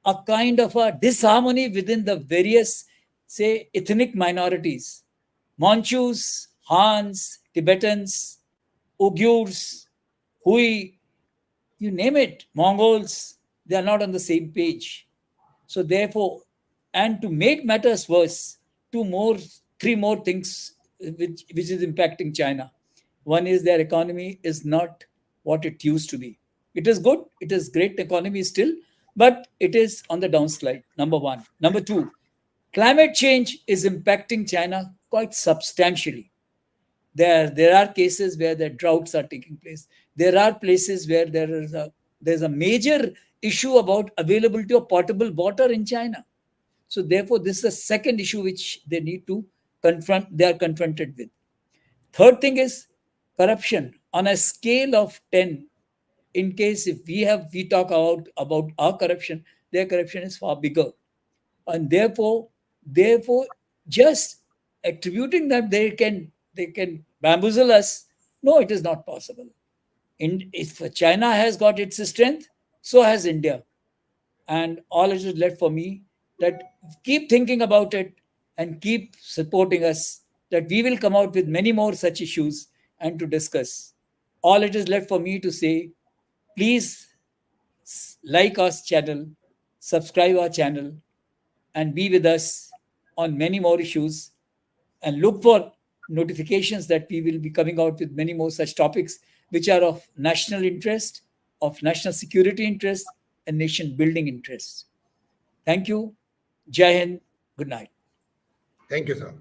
a kind of a disharmony within the various, say, ethnic minorities. Manchus, Hans, Tibetans, Uyghurs, Hui, you name it, Mongols, they are not on the same page. So therefore, and to make matters worse, three more things which is impacting China. One is their economy is not what it used to be. It is good, it is great economy still, but it is on the downslide, number one. Number two, climate change is impacting China quite substantially. There are cases where the droughts are taking place. There are places where there's a major issue about availability of potable water in China. So therefore, this is the second issue which they need to confront. They are confronted with. Third thing is corruption on a scale of 10. In case if we talk about our corruption, their corruption is far bigger, and therefore, just attributing that they can bamboozle us. No, it is not possible. If China has got its strength, so has India. And all it is left for me that keep thinking about it and keep supporting us, that we will come out with many more such issues and to discuss. All it is left for me to say, please like our channel, subscribe our channel, and be with us on many more issues, and look for notifications that we will be coming out with many more such topics which are of national interest, of national security interest, and nation building interest. Thank you. Jai Hind. Good night. Thank you, sir.